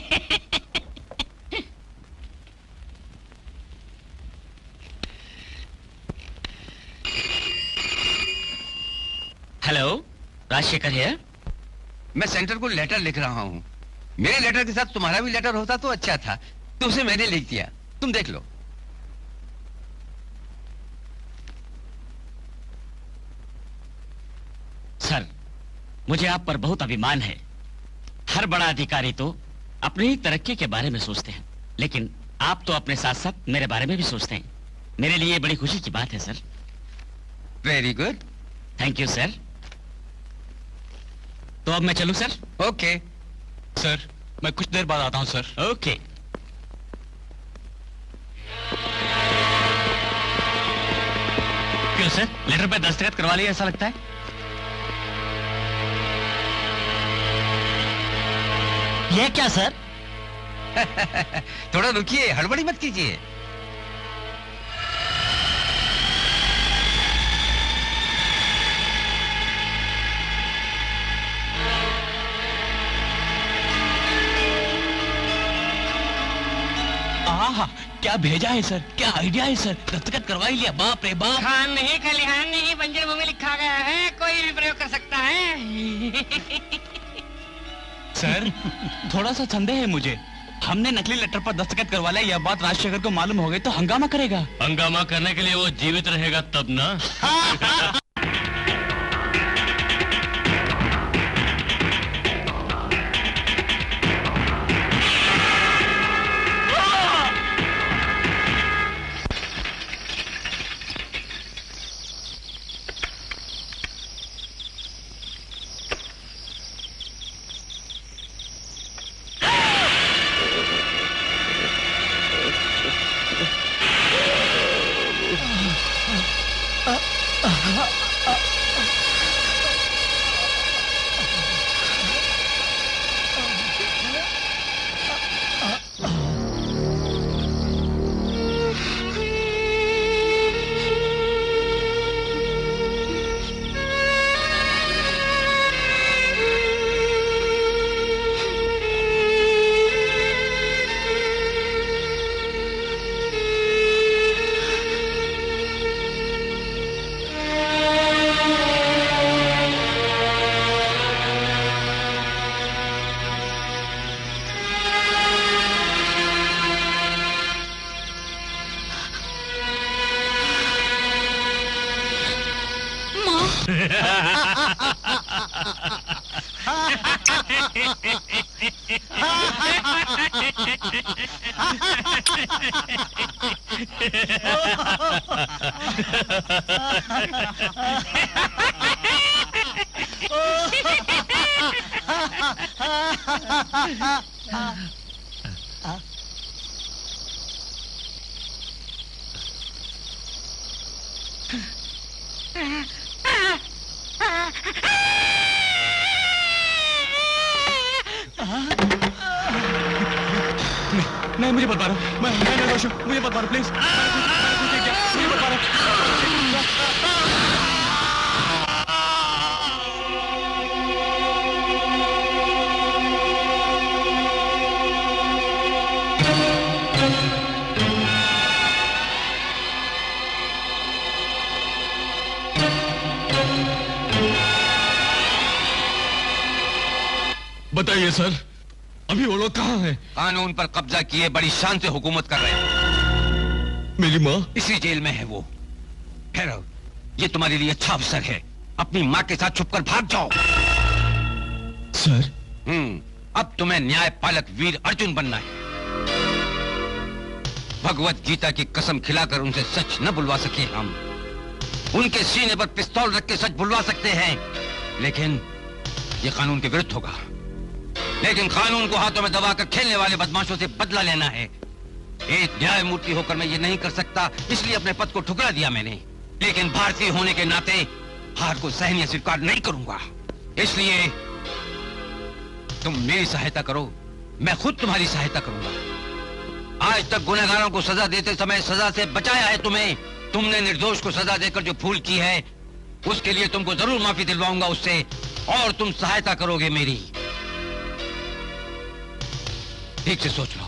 हेलो, राजशेखर है। मैं सेंटर को लेटर लिख रहा हूँ। मेरे लेटर के साथ तुम्हारा भी लेटर होता तो अच्छा था, तो उसे मैंने लिख दिया। तुम देख लो। मुझे आप पर बहुत अभिमान है। हर बड़ा अधिकारी तो अपनी ही तरक्की के बारे में सोचते हैं, लेकिन आप तो अपने साथ साथ मेरे बारे में भी सोचते हैं। मेरे लिए बड़ी खुशी की बात है sir. Very good. Thank you sir. तो अब मैं चलूं सर? ओके। सर मैं कुछ देर बाद आता हूं सर। ओके। क्यों सर, लेटर पे दस्तखत करवा लिया ऐसा लगता है? ये क्या सर? थोड़ा रुकिए, हड़बड़ी मत कीजिए। क्या भेजा है सर, क्या आइडिया है सर, दस्तखत करवा ही लिया। बाप रे बाप। खान नहीं खलिहान नहीं बंजर भूमि लिखा गया है, कोई भी प्रयोग कर सकता है। सर थोड़ा सा संदेह है मुझे। हमने नकली लेटर पर दस्तखत करवा लिया, यह बात राजशेखर को मालूम हो गई तो हंगामा करेगा। हंगामा करने के लिए वो जीवित रहेगा तब ना। नहीं मुझे बता रहा, मैं निर्दोष हूं, मुझे बता रहा प्लीज, मुझे बता रहा। बताइए सर, अभी वो लोग कहाँ हैं? कानून पर कब्जा किए बड़ी शान से हुकूमत कर रहे हैं। मेरी माँ इसी जेल में है वो। ठहरो, ये तुम्हारे लिए अच्छा अवसर है, अपनी माँ के साथ छुपकर भाग जाओ। सर अब तुम्हें न्यायपालक वीर अर्जुन बनना है। भगवत गीता की कसम खिलाकर उनसे सच न बुलवा सके हम, उनके सीने पर पिस्तौल रख के सच बुलवा सकते हैं, लेकिन ये कानून के विरुद्ध होगा। लेकिन कानून को हाथों में दबाकर खेलने वाले बदमाशों से बदला लेना है। एक न्यायमूर्ति होकर मैं ये नहीं कर सकता, इसलिए अपने पद को ठुकरा दिया मैंने। लेकिन भारतीय होने के नाते हार को सहनीय स्वीकार नहीं करूंगा। इसलिए तुम मेरी सहायता करो, मैं खुद तुम्हारी सहायता करूंगा। आज तक गुनहगारों को सजा देते समय सजा से बचाया है तुम्हें। तुमने निर्दोष को सजा देकर जो भूल की है, उसके लिए तुमको जरूर माफी दिलवाऊंगा उससे, और तुम सहायता करोगे मेरी। ठीक से सोच लो।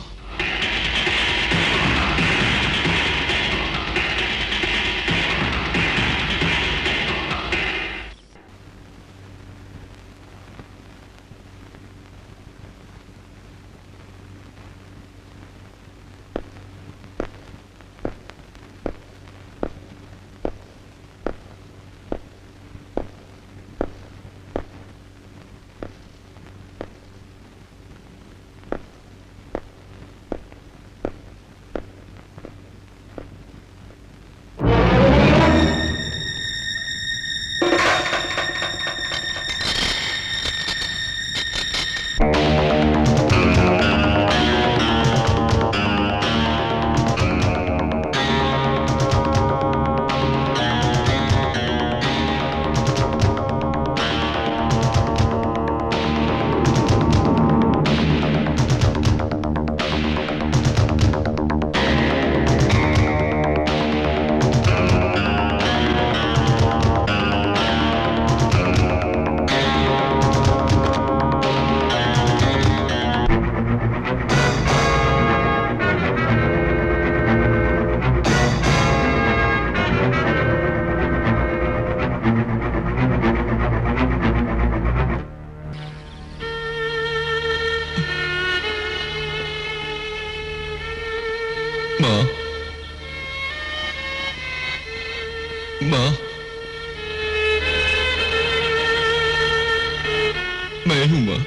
मैं हूं मां,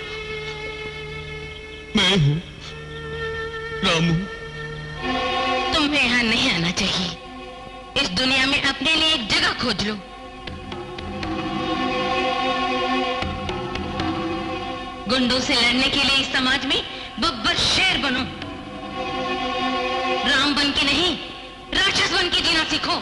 मैं हूं रामू। तुम्हें यहाँ नहीं आना चाहिए। इस दुनिया में अपने लिए एक जगह खोज लो। गुंडों से लड़ने के लिए इस समाज में बब्बर शेर बनो। राम बन के नहीं, राक्षस बन के जीना सीखो।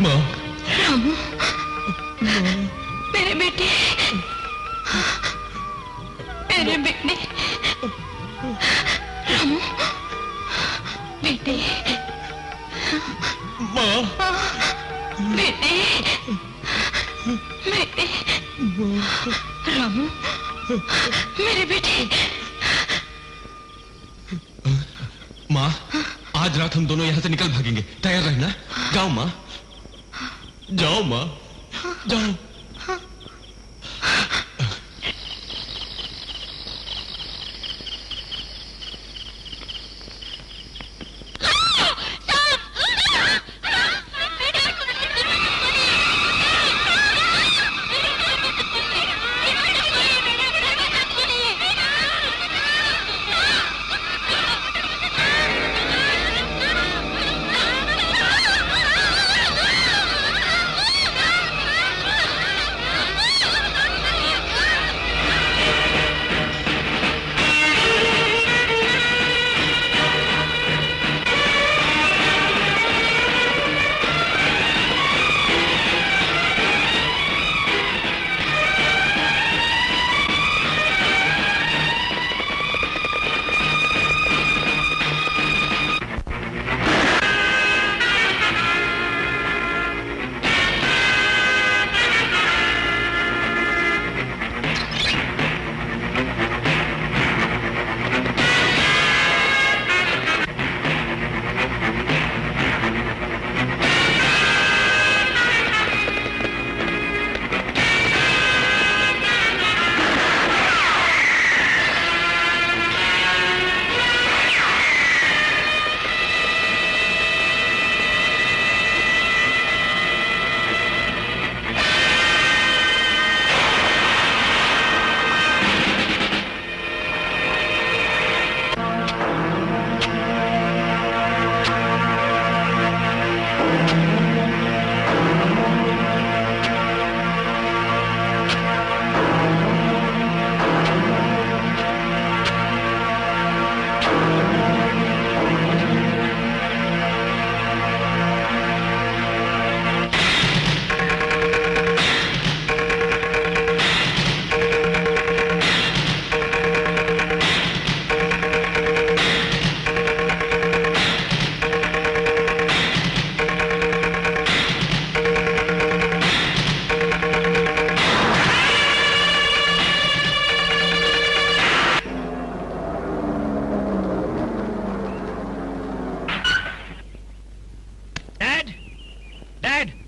माँ, रामू, मेरे बेटे, मेरे बेटे, रामू, बेटे, माँ, बेटे, बेटे, रामू, मेरे बेटे। माँ, आज रात हम दोनों यहाँ से निकल भागेंगे। तैयार रहना। जाओ माँ, जाओ माँ, जाओ।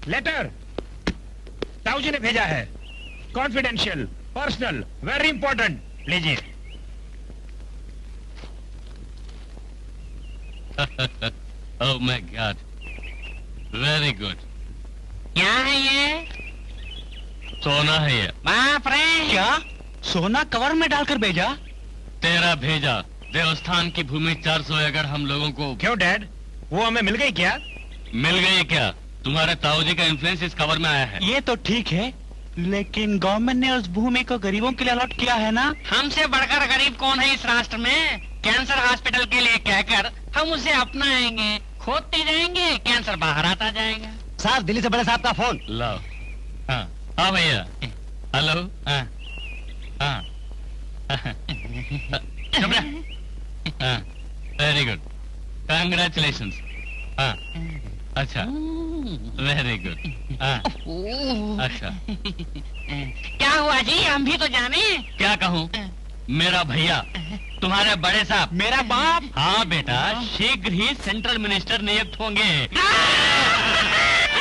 लेटर ताऊ जी ने भेजा है, कॉन्फिडेंशियल, पर्सनल, वेरी इंपॉर्टेंट। लीजिए। Oh my God, very good. क्या है ये? सोना है ये। बाप रे! क्या सोना कवर में डालकर भेजा? तेरा भेजा। देवस्थान की भूमि 400 एकड़ हम लोगों को। क्यों डैड, वो हमें मिल गई क्या? मिल गई क्या? तुम्हारे ताऊ जी का इन्फ्लुएंस इस कवर में आया है। ये तो ठीक है, लेकिन गवर्नमेंट ने उस भूमि को गरीबों के लिए अलॉट किया है ना? हमसे बढ़कर गरीब कौन है इस राष्ट्र में? कैंसर हॉस्पिटल के लिए कहकर हम उसे अपनाएंगे, खोदते जाएंगे, कैंसर बाहर आता जाएगा। साहब, दिल्ली से बड़े साहब का फोन। लाओ। हाँ हाँ भैया, हेलो। हाँ हाँ हाँ, वेरी गुड, कंग्रेचुलेशन। हाँ अच्छा, वेरी गुड। हाँ अच्छा, क्या हुआ जी, हम भी तो जाने। क्या कहूँ, मेरा भैया तुम्हारे बड़े साहब, मेरा बाप। हाँ बेटा, शीघ्र ही सेंट्रल मिनिस्टर नियुक्त होंगे।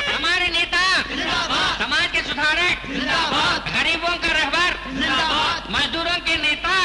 हमारे नेता, समाज के सुधारक, गरीबों का रहबर, मजदूरों के नेता,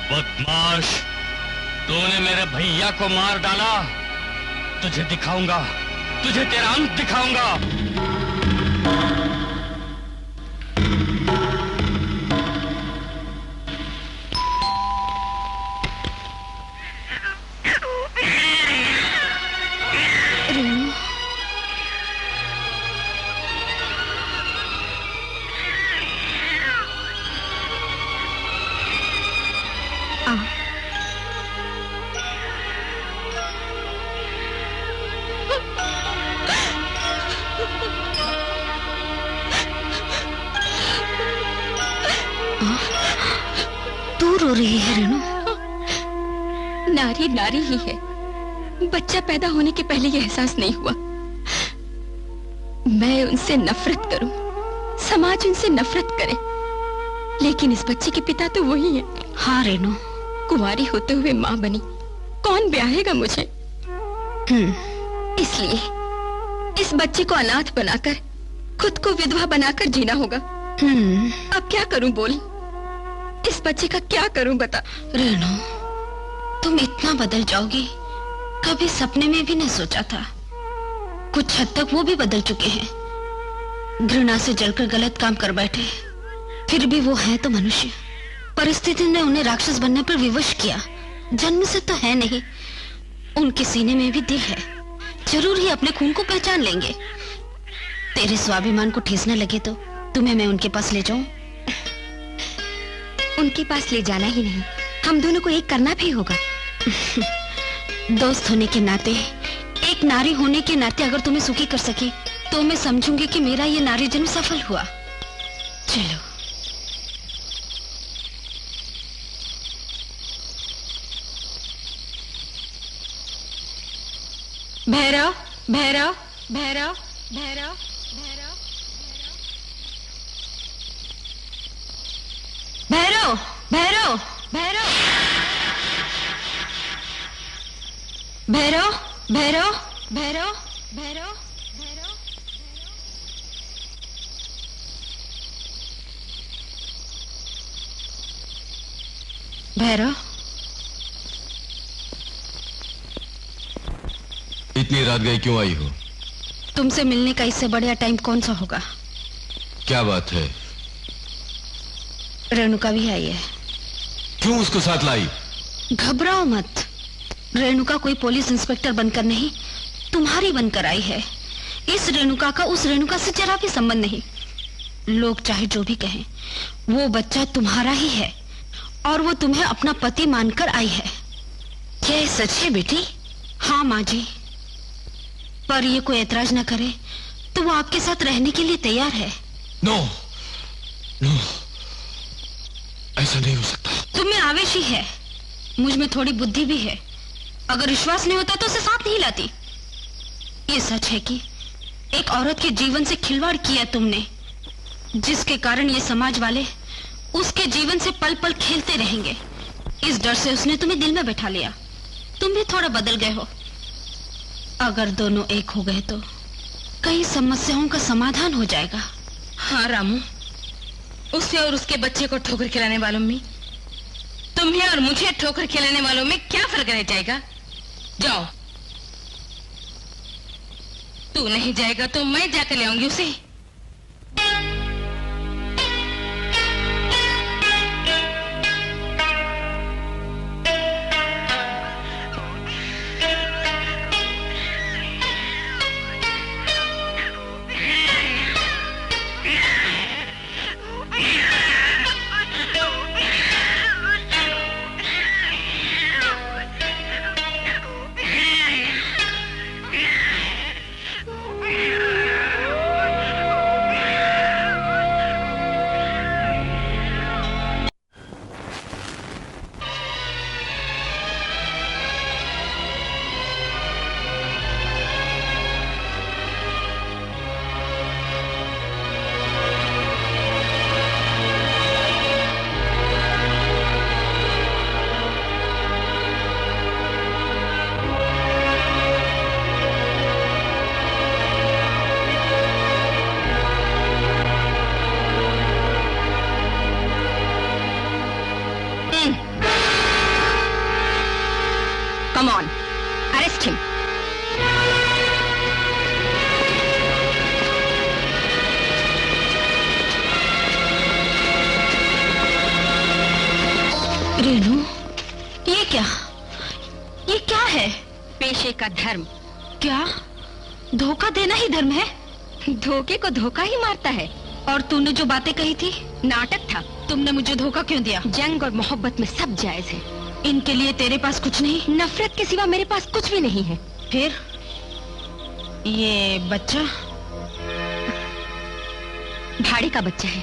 बदमाश, तूने मेरे भैया को मार डाला। तुझे दिखाऊंगा, तुझे तेरा अंत दिखाऊंगा। रो रही है रेणु? नारी नारी ही है। बच्चा पैदा होने के पहले ये एहसास नहीं हुआ। मैं उनसे नफरत करूं, समाज उनसे नफरत करे, लेकिन इस बच्चे के पिता तो वही है। हाँ रेणु, कुंवारी होते हुए माँ बनी, कौन ब्याहेगा मुझे? इसलिए इस बच्चे को अनाथ बनाकर खुद को विधवा बनाकर जीना होगा। अब क्या करूं बोल? इस बच्चे का क्या करूं बता। रेणु, तुम इतना बदल जाओगी कभी सपने में भी नहीं सोचा था। कुछ हद तक वो भी बदल चुके हैं। घृणा से जलकर गलत काम कर बैठे, फिर भी वो है तो मनुष्य। परिस्थिति ने उन्हें राक्षस बनने पर विवश किया। जन्म से तो है नहीं, उनके सीने में भी दिल है। जरूर ही अपने खून को पहचान लेंगे। तेरे स्वाभिमान को ठेस न लगे तो तुम्हें मैं उनके पास ले जाऊं? उनके पास ले जाना ही नहीं, हम दोनों को एक करना भी होगा। दोस्त होने के नाते, एक नारी होने के नाते अगर तुम्हें सुखी कर सके तो मैं समझूंगी कि मेरा ये नारी जन्म सफल हुआ। चलो। भैरव भैरव भैरव भैरव भैरव भैरव भैरव भैरव भैरव भैरव भैरव भैरव, इतनी रात गई क्यों आई हो? तुमसे मिलने का इससे बढ़िया टाइम कौन सा होगा? क्या बात है? रेणुका भी आई है। क्यों उसको साथ लाई? घबराओ मत। रेणुका कोई पुलिस इंस्पेक्टर बनकर नहीं, तुम्हारी बनकर आई है। इस रेणुका का उस रेणुका से जरा भी संबंध नहीं। लोग चाहे जो भी कहें, वो बच्चा तुम्हारा ही है और वो तुम्हें अपना पति मानकर आई है। क्या ये सच है बेटी? हाँ माँ जी, पर ये कोई ऐतराज ना करे तो वो आपके साथ रहने के लिए तैयार है। नो, नो, ऐसा नहीं हो सकता। तुम में आवेश ही है, मुझ में थोड़ी बुद्धि भी है। अगर विश्वास नहीं होता तो उसे साथ नहीं लाती। ये सच है कि एक औरत के जीवन से खिलवाड़ किया तुमने, जिसके कारण ये समाज वाले उसके जीवन से पल पल खेलते रहेंगे। इस डर से उसने तुम्हें दिल में बैठा लिया। तुम भी थोड़ा बदल गए हो। अगर दोनों एक हो गए तो कई समस्याओं का समाधान हो जाएगा। हाँ रामू, उसे और उसके बच्चे को ठोकर खिलाने वालों में, तुम्हें और मुझे ठोकर खिलाने वालों में क्या फर्क रह जाएगा? जाओ। तू नहीं जाएगा तो मैं जाकर ले आऊंगी उसे। Come on, arrest him. Renu, ये क्या है? पेशे का धर्म। क्या? धोखा देना ही धर्म है? धोखे को धोखा ही मारता है। और तूने जो बातें कही थी, नाटक था। तुमने मुझे धोखा क्यों दिया? जंग और मोहब्बत में सब जायज है। इनके लिए तेरे पास कुछ नहीं? नफरत के सिवा मेरे पास कुछ भी नहीं है। फिर ये बच्चा भाड़े का बच्चा है।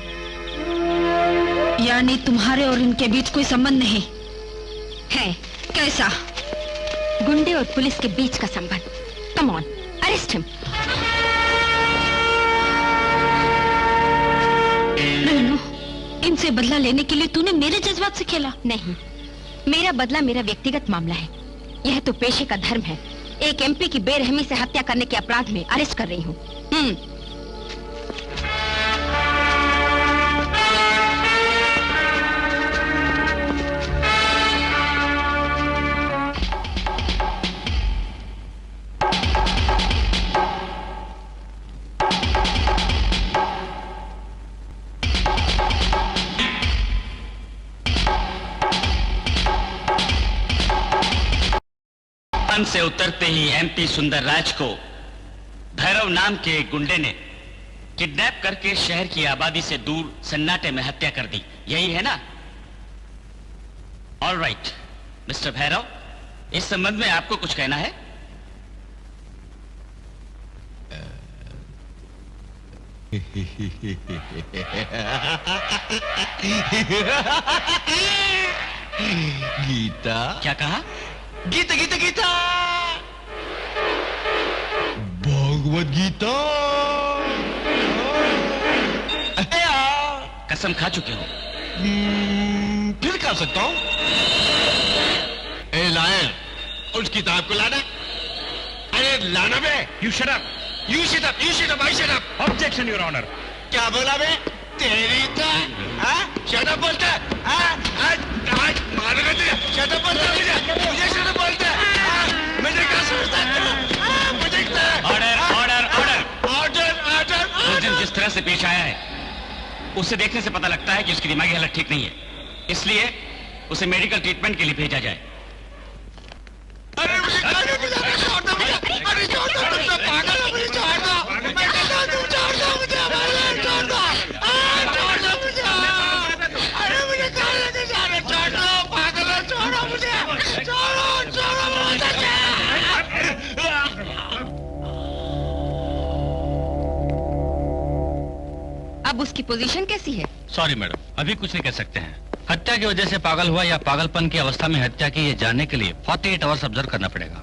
यानी तुम्हारे और इनके बीच कोई संबंध नहीं है? कैसा? गुंडे और पुलिस के बीच का संबंध। Come on, arrest him. Renu, इनसे बदला लेने के लिए तूने मेरे जज्बात से खेला? नहीं, मेरा बदला मेरा व्यक्तिगत मामला है। यह तो पेशे का धर्म है। एक एमपी की बेरहमी से हत्या करने के अपराध में अरेस्ट कर रही हूँ। से उतरते ही एमपी सुंदर राज को भैरव नाम के एक गुंडे ने किडनैप करके शहर की आबादी से दूर सन्नाटे में हत्या कर दी। यही है ना? ऑल राइट मिस्टर भैरव, इस संबंध में आपको कुछ कहना है? गीता। क्या कहा? गीता गीता गीता, भगवत गीता। कसम खा चुके हो? फिर खा सकता हूं। ए लायन, उस किताब को लाना। अरे लाना बे। You shut up. You shut up. You shut up. I shut up. Objection, Your Honor. क्या बोला बे? तेरी तो शट अप बोलता है। मारूंगा तुझे। शट अप बोलता है मुझे शट अप बोलता है। मुझे क्या समझता है? मुझे order order order order order. उस दिन जिस तरह से पेश आया है, उसे देखने से पता लगता है कि उसकी दिमागी हालत ठीक नहीं है। इसलिए उसे मेडिकल ट्रीटमेंट के लिए भेजा जाए। अरे मुझे छोड़ दो मुझे। अरे छोड़ दो, तुम तो पागल हो। मुझे छोड़ दो। मैं कहता हूं तुम छोड़ दो मुझे। छोड़ दो, छोड़ दो मुझे। अरे मुझे कहाँ लेके जा रहे? छोड़ दो, पागल हो। छोड़ो मुझे। छोड़ो छोड़ो मुझे। अब उसकी पोजीशन कैसी है? सॉरी मैडम, अभी कुछ नहीं कह सकते हैं। हत्या की वजह से पागल हुआ या पागलपन की अवस्था में हत्या की, ये जानने के लिए 48 आवर्स ऑब्जर्व करना पड़ेगा।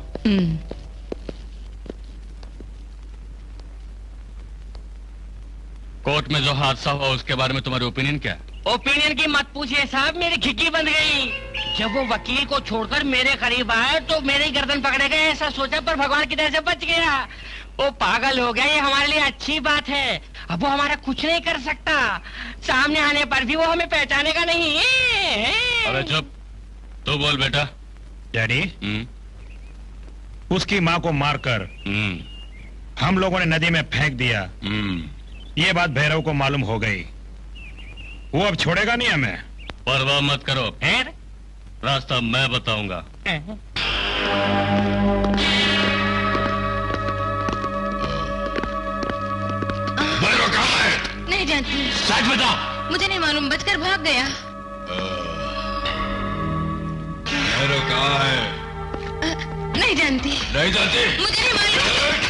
कोर्ट में जो हादसा हुआ उसके बारे में तुम्हारी ओपिनियन क्या है? ओपिनियन की मत पूछिए साहब, मेरी खिड़की बंद गई। जब वो वकील को छोड़कर मेरे करीब आए तो मेरी गर्दन पकड़े गए, ऐसा सोचा, पर भगवान की दया से बच गया। वो पागल हो गया, ये हमारे लिए अच्छी बात है। अब वो हमारा कुछ नहीं कर सकता, सामने आने पर भी वो हमें पहचानेगा नहीं। अरे चुप, तू बोल बेटा। डैडी, उसकी माँ को मारकर हम लोगों ने नदी में फेंक दिया। ये बात भैरव को मालूम हो गई, वो अब छोड़ेगा नहीं हमें। परवाह मत करो, रास्ता मैं बताऊंगा। भैरव कहाँ है? नहीं जानती। सच बताओ। मुझे नहीं मालूम, बचकर भाग गया। भैरव कहाँ है? नहीं जानती। नहीं जानती? मुझे नहीं मालूम।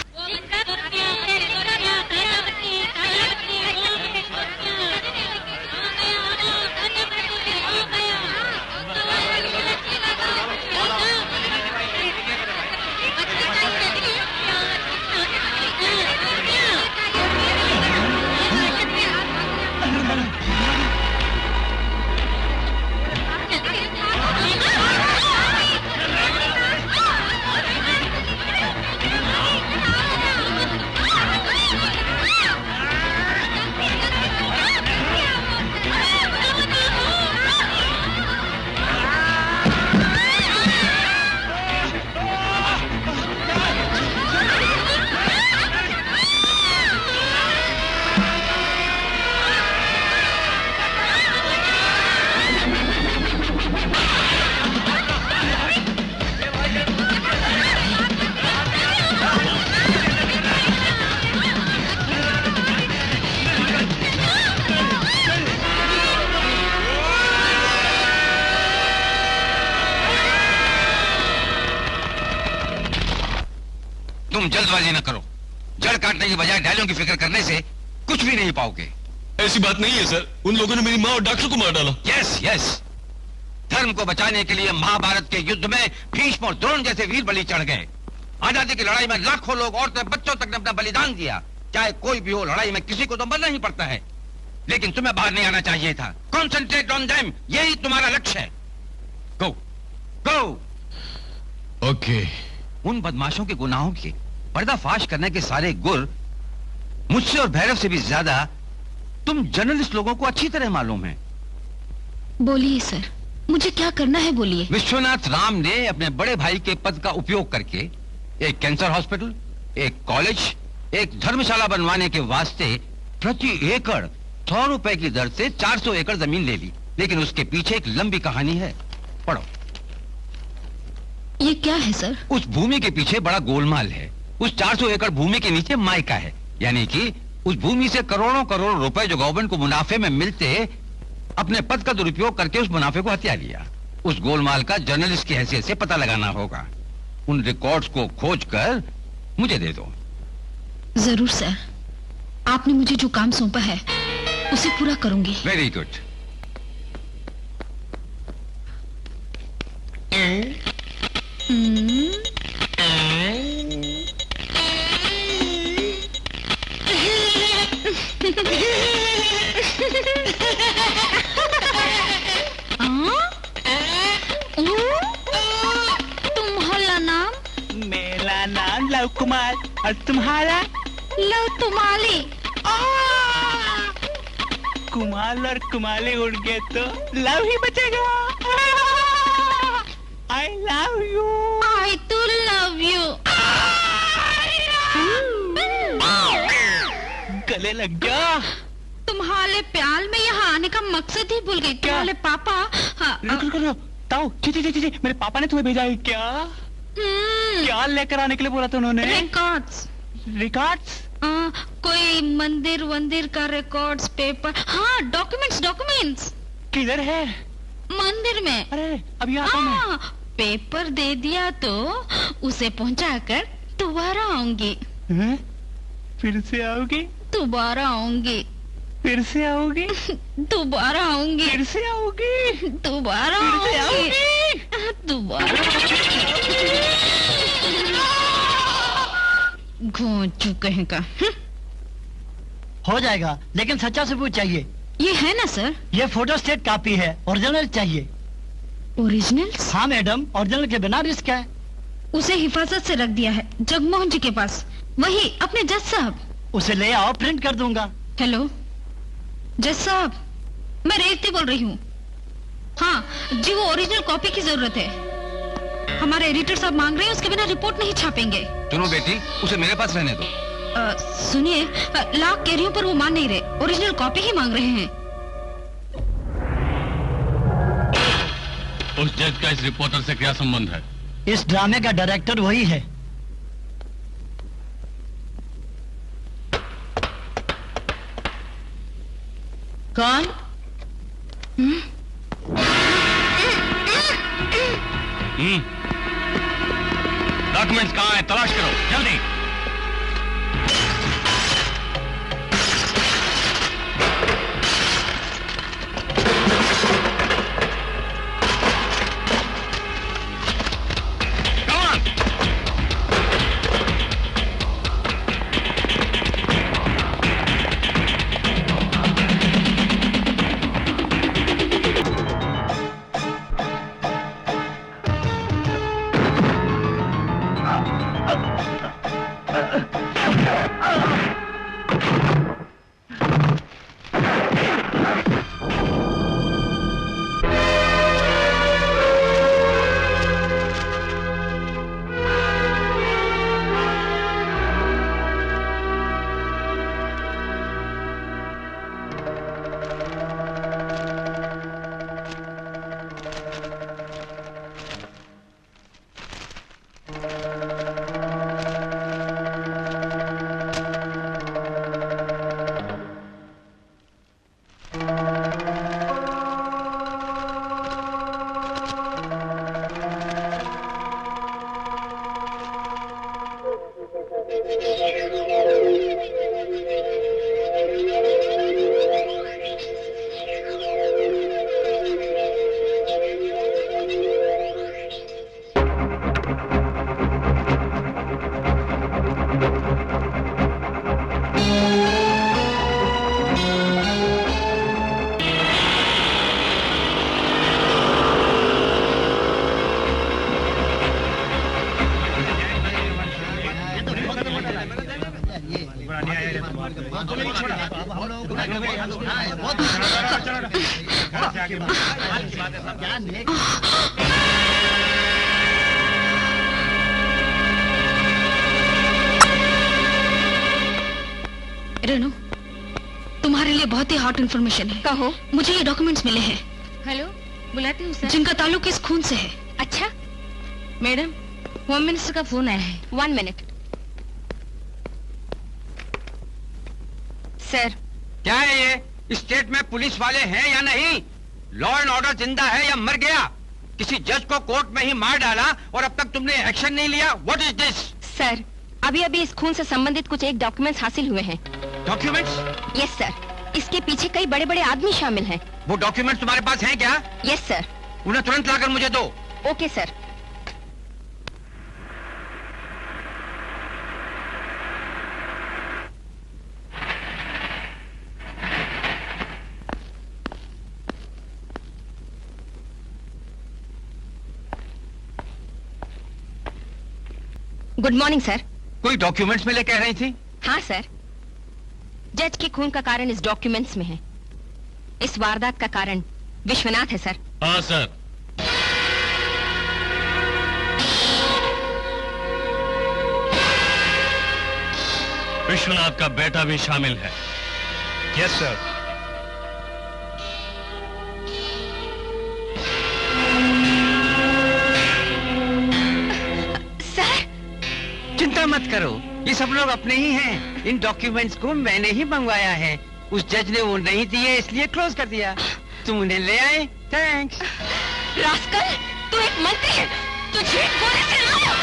तुम जल्दबाजी न करो, जड़ काटने की बजाय डालियों की फिक्र करने से कुछ भी नहीं पाओगे। ऐसी बात नहीं है सर, उन लोगों ने मेरी माँ और डॉक्टर को मार डाला। यस यस, धर्म को बचाने के लिए महाभारत के युद्ध में भीष्म और द्रोण जैसे वीर बलि चढ़ गए। आजादी की लड़ाई में लाखों लोग, औरतें, बच्चों तक ने अपना बलिदान दिया। चाहे कोई भी हो, लड़ाई में किसी को तो मरना ही पड़ता है। लेकिन तुम्हें बाहर नहीं आना चाहिए था। कॉन्सेंट्रेट ऑन देम, यही तुम्हारा लक्ष्य है। गो गो। ओके। उन बदमाशों के गुनाहों के पर्दाफाश करने के सारे गुर मुझसे और भैरव से भी ज्यादा तुम जर्नलिस्ट लोगों को अच्छी तरह मालूम है। बोलिए सर, मुझे क्या करना है बोलिए। विश्वनाथ राम ने अपने बड़े भाई के पद का उपयोग करके एक कैंसर हॉस्पिटल, एक कॉलेज, एक धर्मशाला बनवाने के वास्ते प्रति एकड़ 100 रुपए की दर से 400 एकड़ जमीन ले ली। लेकिन उसके पीछे एक लंबी कहानी है, पढ़ो। ये क्या है सर? उस भूमि के पीछे बड़ा गोलमाल है। उस 400 एकड़ भूमि के नीचे मायका है, यानी कि उस भूमि से करोड़ों करोड़ रुपए जो गवर्नमेंट को मुनाफे में मिलते, अपने पद का दुरुपयोग करके उस मुनाफे को हथिया लिया। उस गोलमाल का जर्नलिस्ट की हैसियत से पता लगाना होगा। उन रिकॉर्ड्स को खोजकर मुझे दे दो। जरूर सर, आपने मुझे जो काम सौंपा है उसे पूरा करूंगी। Very good. तुम्हारा नाम? मेरा नाम लव कुमार, और तुम्हारा? लव तुम्हारी। कुमार और कुमारी उड़ गए तो लव ही बचेगा। I love you. I too love you. गले लग गया। तुम्हारे प्यार में यहाँ आने का मकसद ही भूल गई। तुम्हारे पापा। रुको, ताऊ, जी, मेरे पापा ने तुम्हें भेजा है क्या? क्या लेकर आने के लिए बोला था उन्होंने? रिकॉर्ड्स? कोई मंदिर का रिकॉर्ड्स, पेपर। हाँ, डॉक्यूमेंट्स। किधर है? मंदिर में। अरे अभी आता हूँ मैं। पेपर दे दिया तो उसे पहुंचाकर दोबारा आऊंगी। फिर से आओगी? दोबारा आऊंगी। फिर से आओगी? दोबारा आऊंगी। फिर से आओगी? दोबारा आऊंगी। दोबारा। घोंचू कहीं का। हो जाएगा, लेकिन सच्चा सबूत चाहिए। ये है ना सर? ये फोटोस्टेट कॉपी है, ओरिजिनल चाहिए। ओरिजिनल? हाँ मैडम, ओरिजिनल के बिना रिस्क है। उसे हिफाजत से रख दिया है जगमोहन जी के पास। वही अपने जज साहब। उसे ले आओ, प्रिंट कर दूंगा। हेलो जज साहब, मैं रेवती बोल रही हूँ। हाँ जी, वो ओरिजिनल कॉपी की जरूरत है। हमारे एडिटर साहब मांग रहे हैं, उसके बिना रिपोर्ट नहीं छापेंगे। सुनो बेटी, उसे मेरे पास रहने दो। सुनिए, लाख कह रही हूँ पर वो मान नहीं रहे, ओरिजिनल कॉपी ही मांग रहे हैं। उस जज का इस रिपोर्टर से क्या संबंध है? इस ड्रामे का डायरेक्टर वही है। कौन? डॉक्यूमेंट्स कहाँ हैं? तलाश करो जल्दी। रेनू, तुम्हारे लिए बहुत ही हॉट इन्फॉर्मेशन है। कहो। मुझे ये डॉक्यूमेंट्स मिले हैं। हेलो, बुलाती हूँ सर। जिनका ताल्लुक इस खून से है। अच्छा मैडम, होम मिनिस्टर का फोन आया है। 1 मिनट। सर। क्या है ये? स्टेट में पुलिस वाले हैं या नहीं? लॉ एंड ऑर्डर जिंदा है या मर गया? किसी जज को कोर्ट में ही मार डाला और अब तक तुमने एक्शन नहीं लिया। What is this? सर, अभी अभी इस खून से संबंधित कुछ एक डॉक्यूमेंट्स हासिल हुए हैं। डॉक्यूमेंट्स? Yes sir. इसके पीछे कई बड़े बड़े आदमी शामिल हैं। वो डॉक्यूमेंट्स तुम्हारे पास हैं क्या? Yes sir. उन्हें तुरंत लाकर मुझे दो। Okay sir. Good morning sir. कोई डॉक्यूमेंट्स मिले कह रही थी? हाँ सर, जज के खून का कारण इस डॉक्यूमेंट्स में है। इस वारदात का कारण विश्वनाथ है सर। हाँ सर। विश्वनाथ का बेटा भी शामिल है। Yes sir. चिंता मत करो, ये सब लोग अपने ही हैं। इन डॉक्यूमेंट्स को मैंने ही मंगवाया है। उस जज ने वो नहीं दिए इसलिए क्लोज कर दिया। तुम उन्हें ले आए, थैंक्स। रास्कल, तू एक मंत्री है, तू झूठ बोलने से लाया।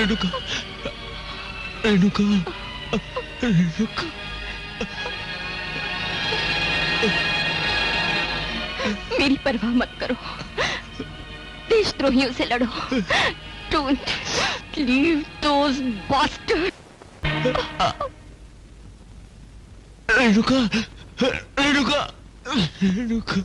रेणुका, रेणुका, रेणुका। मेरी परवाह मत करो, देशद्रोहियों से लड़ो। Don't leave those bastards. Renuka, Renuka, Renuka.